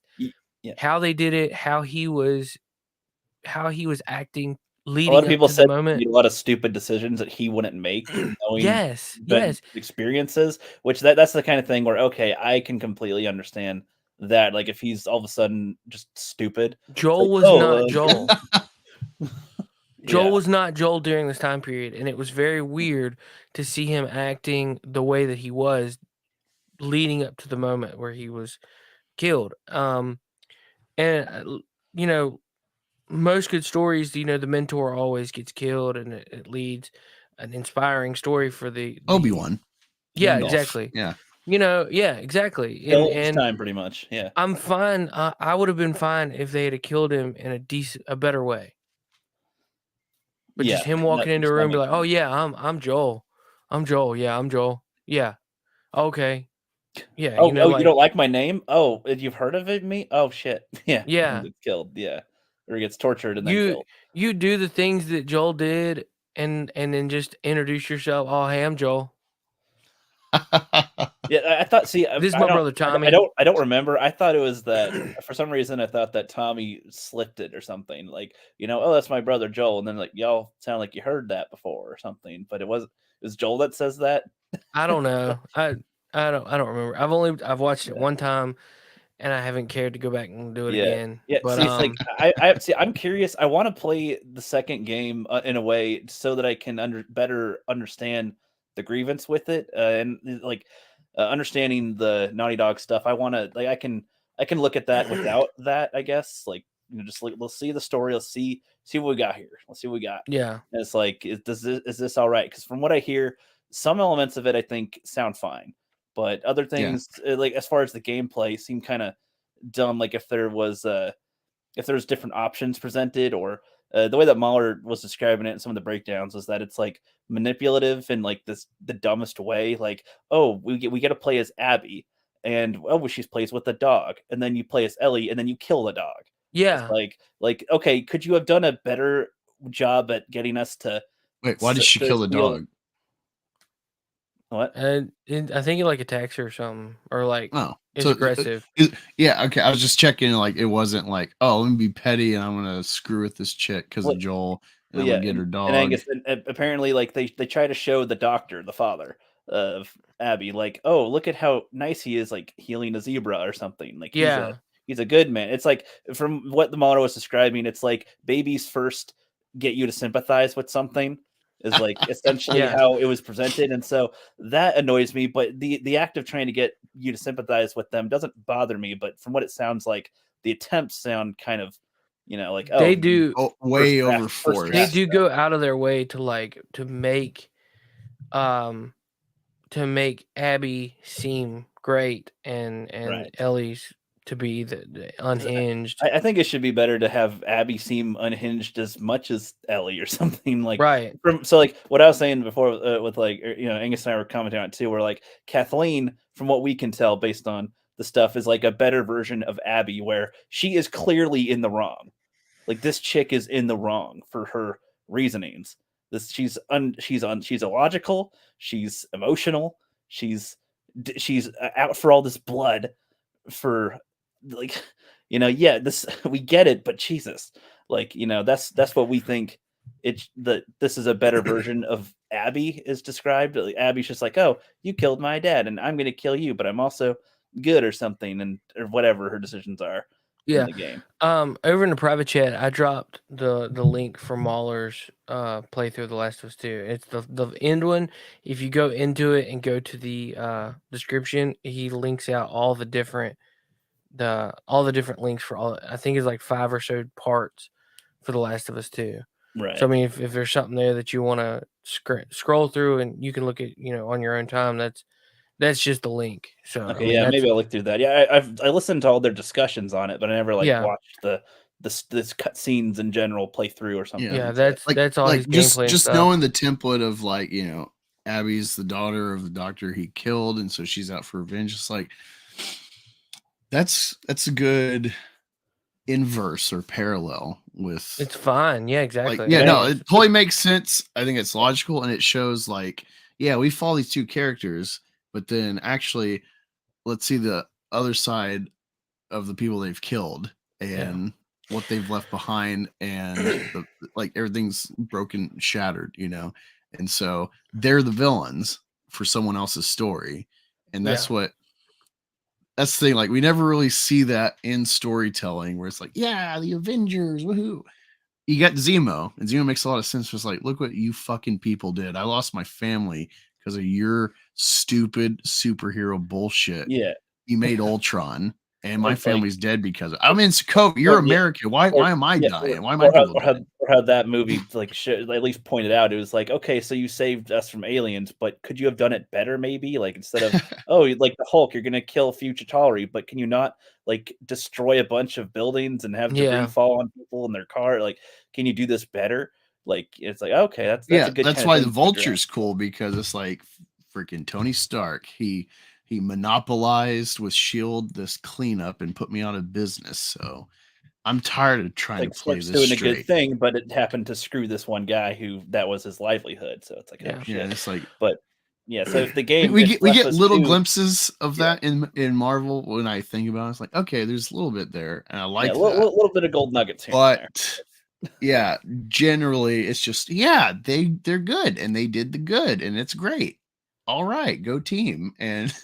how they did it, how he was acting leading a lot of up people to said the moment. he made a lot of stupid decisions that he wouldn't make, knowing Yes. experiences. Which that's the kind of thing where, okay, I can completely understand that. Like, if he's all of a sudden just stupid, Joel was not Joel. Joel was not Joel during this time period, and it was very weird to see him acting the way that he was leading up to the moment where he was killed. And most good stories, the mentor always gets killed, and it leads an inspiring story for the Obi-Wan. Yeah, Gandalf. exactly. Yeah. Yeah, exactly. And time, pretty much. Yeah. I'm fine. I would have been fine if they had killed him in a better way. But just him walking into a room and be like, "Oh yeah, I'm Joel. I'm Joel. Yeah, I'm Joel. Yeah. Okay. Yeah, you don't like my name? Oh, you've heard of it, me? Oh shit. Yeah. Yeah. He gets killed. Yeah. Or he gets tortured and then killed. You do the things that Joel did and then just introduce yourself. Oh, hey, I'm Joel. Yeah, I thought. See, this is my brother Tommy. I don't remember. I thought it was that for some reason I thought that Tommy slipped it or something. Like, oh, that's my brother Joel, and then like y'all sound like you heard that before or something. But it was Joel that says that. I don't know. I don't remember. I've watched it one time, and I haven't cared to go back and do it again. Yeah, but see, it's like I'm curious. I want to play the second game in a way so that I can better understand the grievance with it, and like understanding the Naughty Dog stuff. I want to I can look at that without that. I guess just let's see the story. Let's see what we got here. Let's see what we got. Yeah, and it's like is this all right? Because from what I hear, some elements of it I think sound fine, but other things like as far as the gameplay seem kind of dumb. Like if there was different options presented, or the way that Mahler was describing it in some of the breakdowns was that it's like manipulative in like the dumbest way. Like, oh, we get to play as Abby, and she plays with the dog, and then you play as Ellie, and then you kill the dog. Yeah, it's like okay, could you have done a better job at getting us to wait? Why did she kill the dog? What? And I think it like attacks her or something, or like it's aggressive. Yeah, okay. I was just checking. Like, it wasn't like, oh, let me be petty and I'm gonna screw with this chick because of Joel, and I'm gonna get her dog. And Angus, and apparently, like they try to show the doctor, the father of Abby, like, oh, look at how nice he is, like healing a zebra or something. Like, he's a good man. It's like from what the model was describing, it's like babies first get you to sympathize with something. Is like essentially how it was presented, and so that annoys me. But the act of trying to get you to sympathize with them doesn't bother me. But from what it sounds like, the attempts sound kind of, like they do way over force. They do go out of their way to make Abby seem great and Ellie's to be the unhinged. I think it should be better to have Abby seem unhinged as much as Ellie or something like. Right. So like what I was saying before with like Angus and I were commenting on it too. Where like Kathleen, from what we can tell based on the stuff, is like a better version of Abby, where she is clearly in the wrong. Like this chick is in the wrong for her reasonings. She's illogical. She's emotional. She's she's out for all this blood for like this we get it, but Jesus, like that's what we think. It's this is a better version of Abby is described. Like, Abby's just like, oh, you killed my dad, and I'm gonna kill you, but I'm also good or something, and or whatever her decisions are in the game. Over in the private chat, I dropped the link for Mauler's playthrough of The Last of Us 2. It's the end one. If you go into it and go to the description, he links out all the different links for all. I think it's like 5 or so parts for The Last of Us 2. Right. So I mean, if there's something there that you want to scroll through and you can look at on your own time, that's just the link. So okay, I mean, maybe I'll look through that. Yeah, I listened to all their discussions on it, but I never watched this cut scenes in general play through or something. Yeah, that's all his gameplay. Just knowing the template of like Abby's the daughter of the doctor he killed, and so she's out for revenge. It's like that's a good inverse or parallel with. It's fine. Yeah, exactly. Like, no, it totally makes sense. I think it's logical, and it shows like, we follow these two characters, but then actually, let's see the other side of the people they've killed and what they've left behind, and like everything's broken, shattered, and so they're the villains for someone else's story, and that's that's the thing. Like, we never really see that in storytelling where it's like, the Avengers, woohoo. You got Zemo, and Zemo makes a lot of sense. It's like, look what you fucking people did. I lost my family because of your stupid superhero bullshit. Yeah. You made Ultron, and my family's dead because of it. I'm in Sokovia. You're American. Why am I dying? Why am I dying? Or how that movie at least pointed out, it was like, okay, so you saved us from aliens, but could you have done it better? Maybe like instead of like the Hulk, you're gonna kill a few Chitauri, but can you not like destroy a bunch of buildings and have debris fall on people in their car? Like, can you do this better? Like, it's like, okay, that's a good. That's why the Vulture's cool, because it's like freaking Tony Stark. He monopolized with S.H.I.E.L.D. this cleanup and put me out of business. So I'm tired of trying to play this doing straight. a good thing, but it happened to screw this one guy who that was his livelihood. So it's like, it's like, but so if the game we get little glimpses of that in Marvel. When I think about it, it's like, okay, there's a little bit there, and I like a little bit of gold nuggets here. But generally, it's just they're good, and they did the good, and it's great. All right, go team. And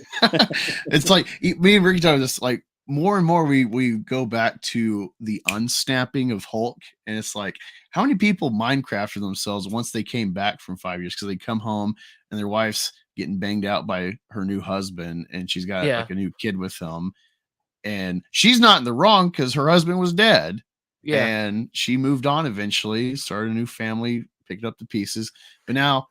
it's like me and Ricky talk this, like, more and more we go back to the unsnapping of Hulk, and it's like, how many people Minecrafted themselves once they came back from 5 years because they come home and their wife's getting banged out by her new husband, and she's got like a new kid with him, and she's not in the wrong because her husband was dead. And she moved on eventually, started a new family, picked up the pieces, but now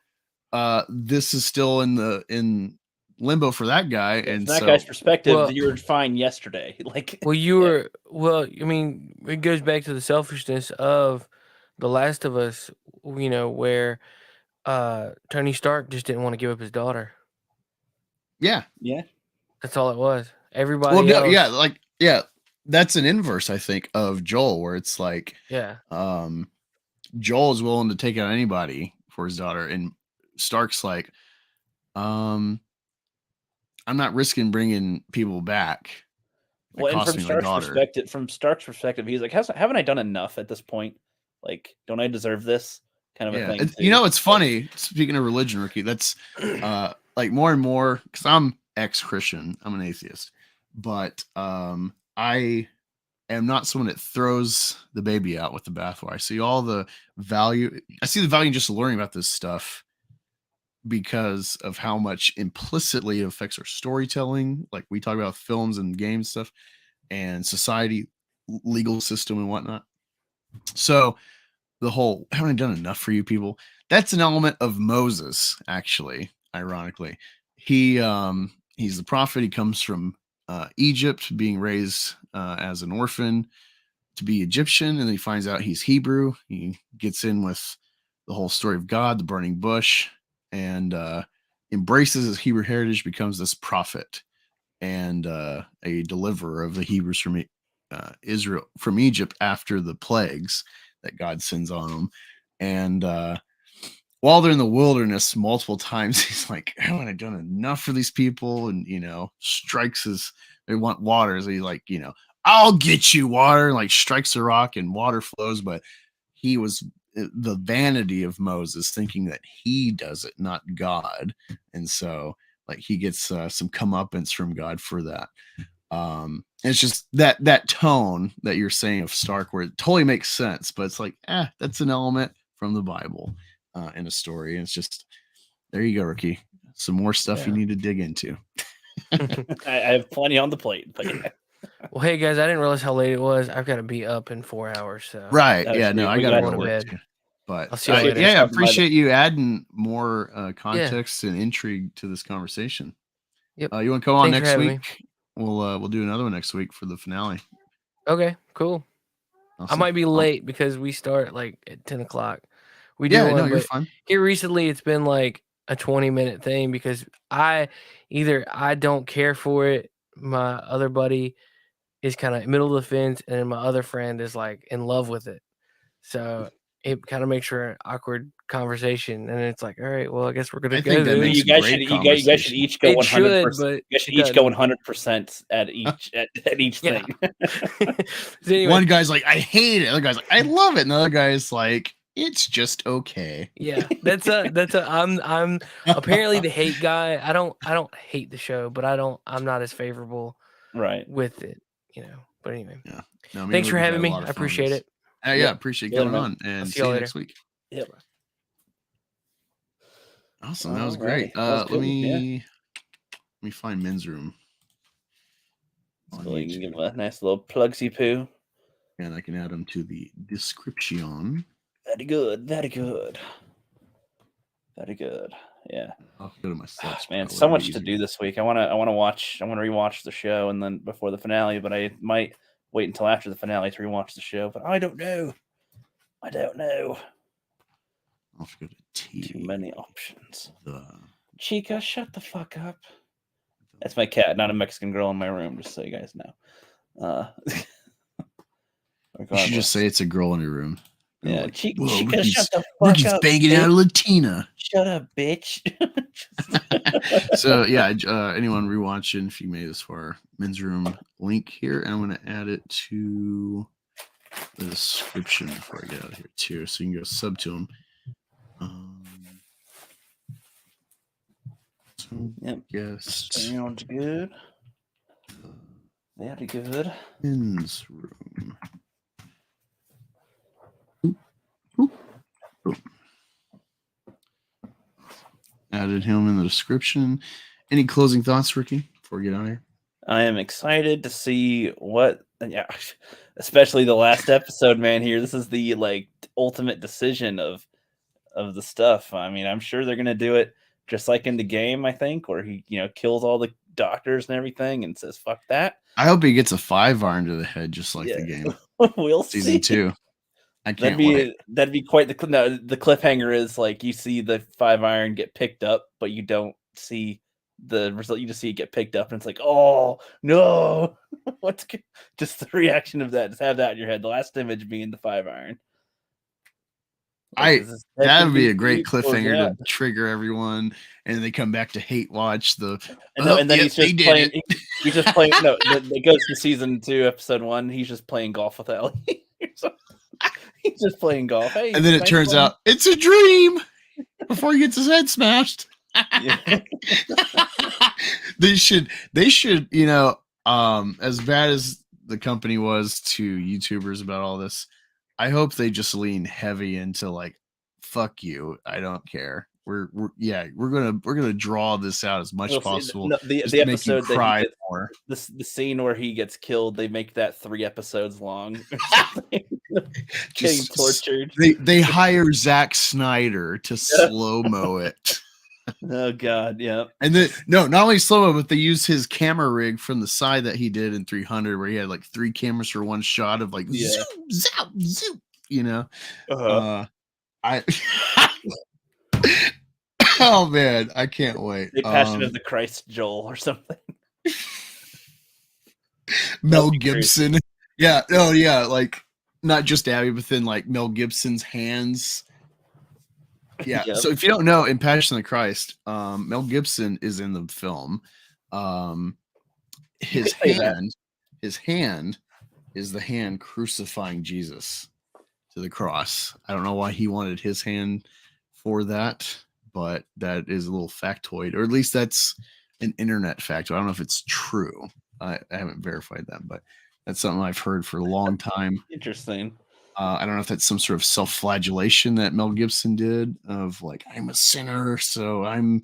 this is still in limbo for that guy. And that guy's perspective, you were fine yesterday. Like, you were. Well, I mean, it goes back to the selfishness of The Last of Us. Where Tony Stark just didn't want to give up his daughter. Yeah, that's all it was. Everybody else. That's an inverse, I think, of Joel, where it's like, Joel is willing to take out anybody for his daughter, and Stark's like, I'm not risking bringing people back. Well, and from Stark's perspective, he's like, haven't I done enough at this point? Like, don't I deserve this kind of a thing? It's funny. Speaking of religion, Ricky, that's like more and more, because I'm ex-Christian, I'm an atheist, but I am not someone that throws the baby out with the bathwater. I see all the value. I see the value in just learning about this stuff because of how much implicitly it affects our storytelling. Like, we talk about films and games stuff and society, legal system and whatnot. So the whole, haven't I done enough for you people? That's an element of Moses, actually, ironically. He's the prophet. He comes from Egypt, being raised as an orphan to be Egyptian, and then he finds out he's Hebrew. He gets in with the whole story of God, the burning bush, and embraces his Hebrew heritage, becomes this prophet and a deliverer of the Hebrews from Israel, from Egypt, after the plagues that God sends on them. And while they're in the wilderness multiple times, he's like, haven't I done enough for these people? And, strikes they want water. So he's like, I'll get you water, and like strikes a rock and water flows. But he was the vanity of Moses thinking that he does it, not God. And so like he gets some comeuppance from God for that. It's just that tone that you're saying of Stark where it totally makes sense, but it's like, that's an element from the Bible in a story. And it's just, there you go, Ricky. Some more stuff you need to dig into. I have plenty on the plate, but yeah. Well, hey guys, I didn't realize how late it was. I've got to be up in 4 hours. So Right. That's Yeah, true. no, I We gotta gotta go go to work bed. too. But I'll see you later. I appreciate you adding more context Yeah. and intrigue to this conversation. Yep. You want to come on Thanks for next having week? We'll do another one next week for the finale. Okay, cool. Awesome. I might be late because we start like at 10 o'clock. We do Yeah, one, no, you're but fine. here recently it's been like a 20-minute thing because I don't care for it. My other buddy is kind of middle of the fence, and then my other friend is like in love with it. So it kind of makes for an awkward conversation, and it's like, all right, well, I guess we're gonna I go. think that then. makes You a guys great should you guys should each go It 100%. should, but You guys should it each go doesn't. 100% at each Yeah. thing. So anyway, One guy's like, I hate it. The other guy's like, I love it. And the other guy's like, it's just okay. yeah, that's a I'm apparently the hate guy. I don't hate the show, but I'm not as favorable Right. with it, But anyway, Yeah. No, thanks for having me. I appreciate it. Yeah, Yep. appreciate Later, coming man. on, and see see y'all you later. next week. Yep. Awesome, that was Alrighty. great. That was Let good. me find men's room on So you can YouTube, give a nice little plugsy poo. and I can add them to the description. Very good. Very good. Very good. Yeah. I'll go to my stats. Man, so much to do this week. I want to rewatch the show and then before the finale, but I might wait until after the finale to rewatch the show. But I don't know. I'll go to TV. Too many options. Chica, shut the fuck up. That's my cat, not a Mexican girl in my room, just so you guys know. You should just say it's a girl in your room. Yeah, like, Chica, Ricky's, shut the fuck Ricky's up. banging out a Latina. Shut up, bitch. So yeah, anyone rewatching, if you made this far, men's room link here, and I'm going to add it to the description before I get out of here too, so you can go sub to them. Yep. Yes. Sounds good. Very good. Men's room. Added him in the description. Any closing thoughts, Ricky, before we get out of here? I am excited to see what, especially the last episode, man. Here, this is the ultimate decision of the stuff. I mean, I'm sure they're gonna do it just like in the game. I think, where he kills all the doctors and everything and says "fuck that." I hope he gets a 5-iron to the head, just like the game. We'll Season see. 2. I can't wait. That'd be quite the cliffhanger. Is like you see the 5-iron get picked up, but you don't see the result. You just see it get picked up, and it's like, oh no! Just the reaction of that? Just have that in your head. The last image being the 5-iron. That would be a great cliffhanger to trigger everyone, and they come back to hate watch the. And then he's just playing. He's just playing. No, it goes to season 2, episode 1. He's just playing golf with Ellie. He's just playing golf. Hey, and then it turns out it's a dream before he gets his head smashed. They should, as bad as the company was to YouTubers about all this, I hope they just lean heavy into fuck you. I don't care. We're gonna draw this out as much as possible. The episode that the scene where he gets killed, they make that 3 episodes long. Getting tortured. They hire Zack Snyder to slow-mo it. Oh god, yeah. And then not only slow-mo, but they use his camera rig from the side that he did in 300, where he had 3 cameras for one shot of zoom, zoom, zoom. Oh man, I can't wait. The Passion of the Christ Joel or something. Mel Gibson. Yeah. Oh yeah. Not just Abby, but then Mel Gibson's hands Yeah. Yep. So if you don't know, in Passion of the Christ, Mel Gibson is in the film. You His could say that. hand is the hand crucifying Jesus to the cross. I don't know why he wanted his hand for that, but that is a little factoid, or at least that's an internet factoid. I don't know if it's true. I haven't verified that, but that's something I've heard for a long time. Interesting. I don't know if that's some sort of self-flagellation that Mel Gibson did of like, I'm a sinner, so I'm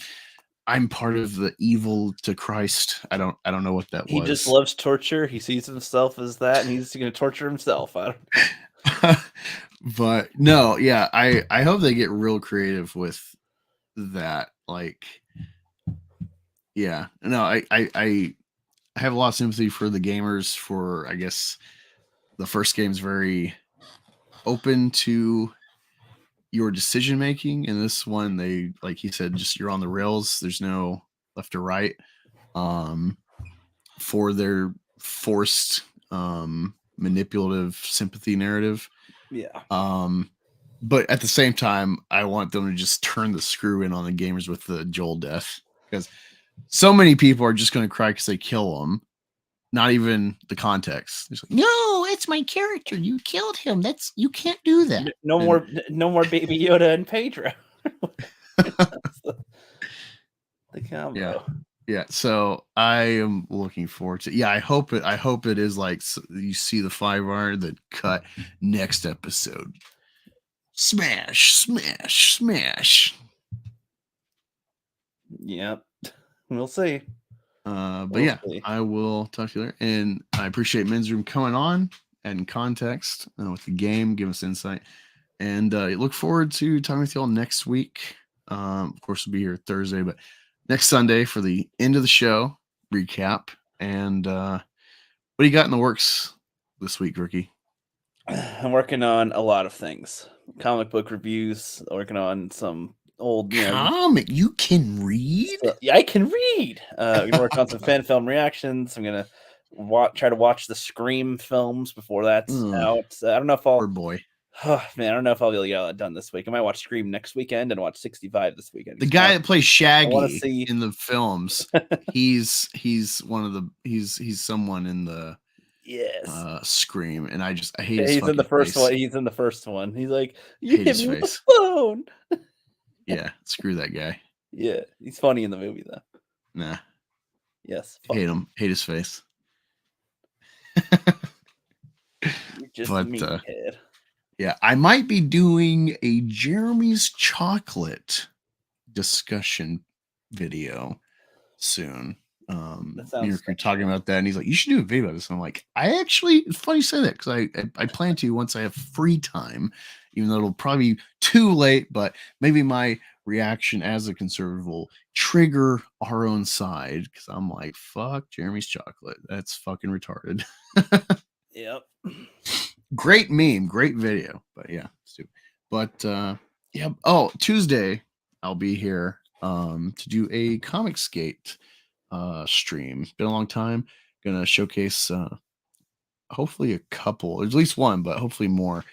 part of the evil to Christ. I don't know what that He was. just loves torture. He sees himself as that, and he's going to torture himself. I don't know. But no, yeah, I hope they get real creative with that. Like, yeah, no, I have a lot of sympathy for the gamers. For, I guess, the first game's very open to your decision making, and this one, they, like he said, just you're on the rails. There's no left or right. For their forced manipulative sympathy narrative. Yeah. But at the same time, I want them to just turn the screw in on the gamers with the Joel death, because so many people are just going to cry because they kill him. Not even the context. It's like, no, it's my character. You killed him. You can't do that. No more Baby Yoda and Pedro. the combo. Yeah. So I am looking forward to. Yeah, I hope it is like you see the 5R that cut next episode. Smash, smash, smash. Yep. We'll see. But yeah, I will talk to you later. And I appreciate Men's Room coming on and context with the game, give us insight. And look forward to talking with you all next week. Of course, we'll be here Thursday, but next Sunday for the end of the show recap. And what do you got in the works this week, Ricky? I'm working on a lot of things. Comic book reviews, working on some old comic. You can read? Yeah, I can read. I'm gonna work on some fan film reactions. I'm gonna try to watch the Scream films before that's out. I don't know if I'll. Poor boy. Oh, man, I don't know if I'll be able to get all that done this week. I might watch Scream next weekend and watch 65 this weekend. The guy that plays Shaggy in the films, he's one of the he's someone in the Scream, and I hate his he's in the first face. one. He's in the first one. He's like, you hit me with the phone. Yeah, screw that guy. Yeah, he's funny in the movie though. Nah. Yes. Hate him. Hate his face. You're just a meathead. Yeah, I might be doing a Jeremy's chocolate discussion video soon. You're talking about that, and he's like, "You should do a video about this." And I'm like, it's funny you say that, because I plan to once I have free time, even though it'll probably be too late. But maybe my reaction as a conservative will trigger our own side, because I'm like, "Fuck Jeremy's chocolate. That's fucking retarded." Yep. Great meme, great video, but yeah, stupid. But yeah. Oh, Tuesday I'll be here to do a Comic Skate stream. Been a long time. Gonna showcase hopefully a couple, at least one, but hopefully more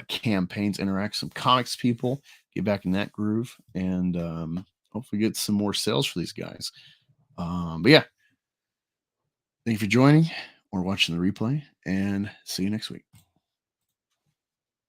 campaigns, interact some comics people, get back in that groove, and hopefully get some more sales for these guys. But yeah, thank you for joining or watching the replay, and see you next week.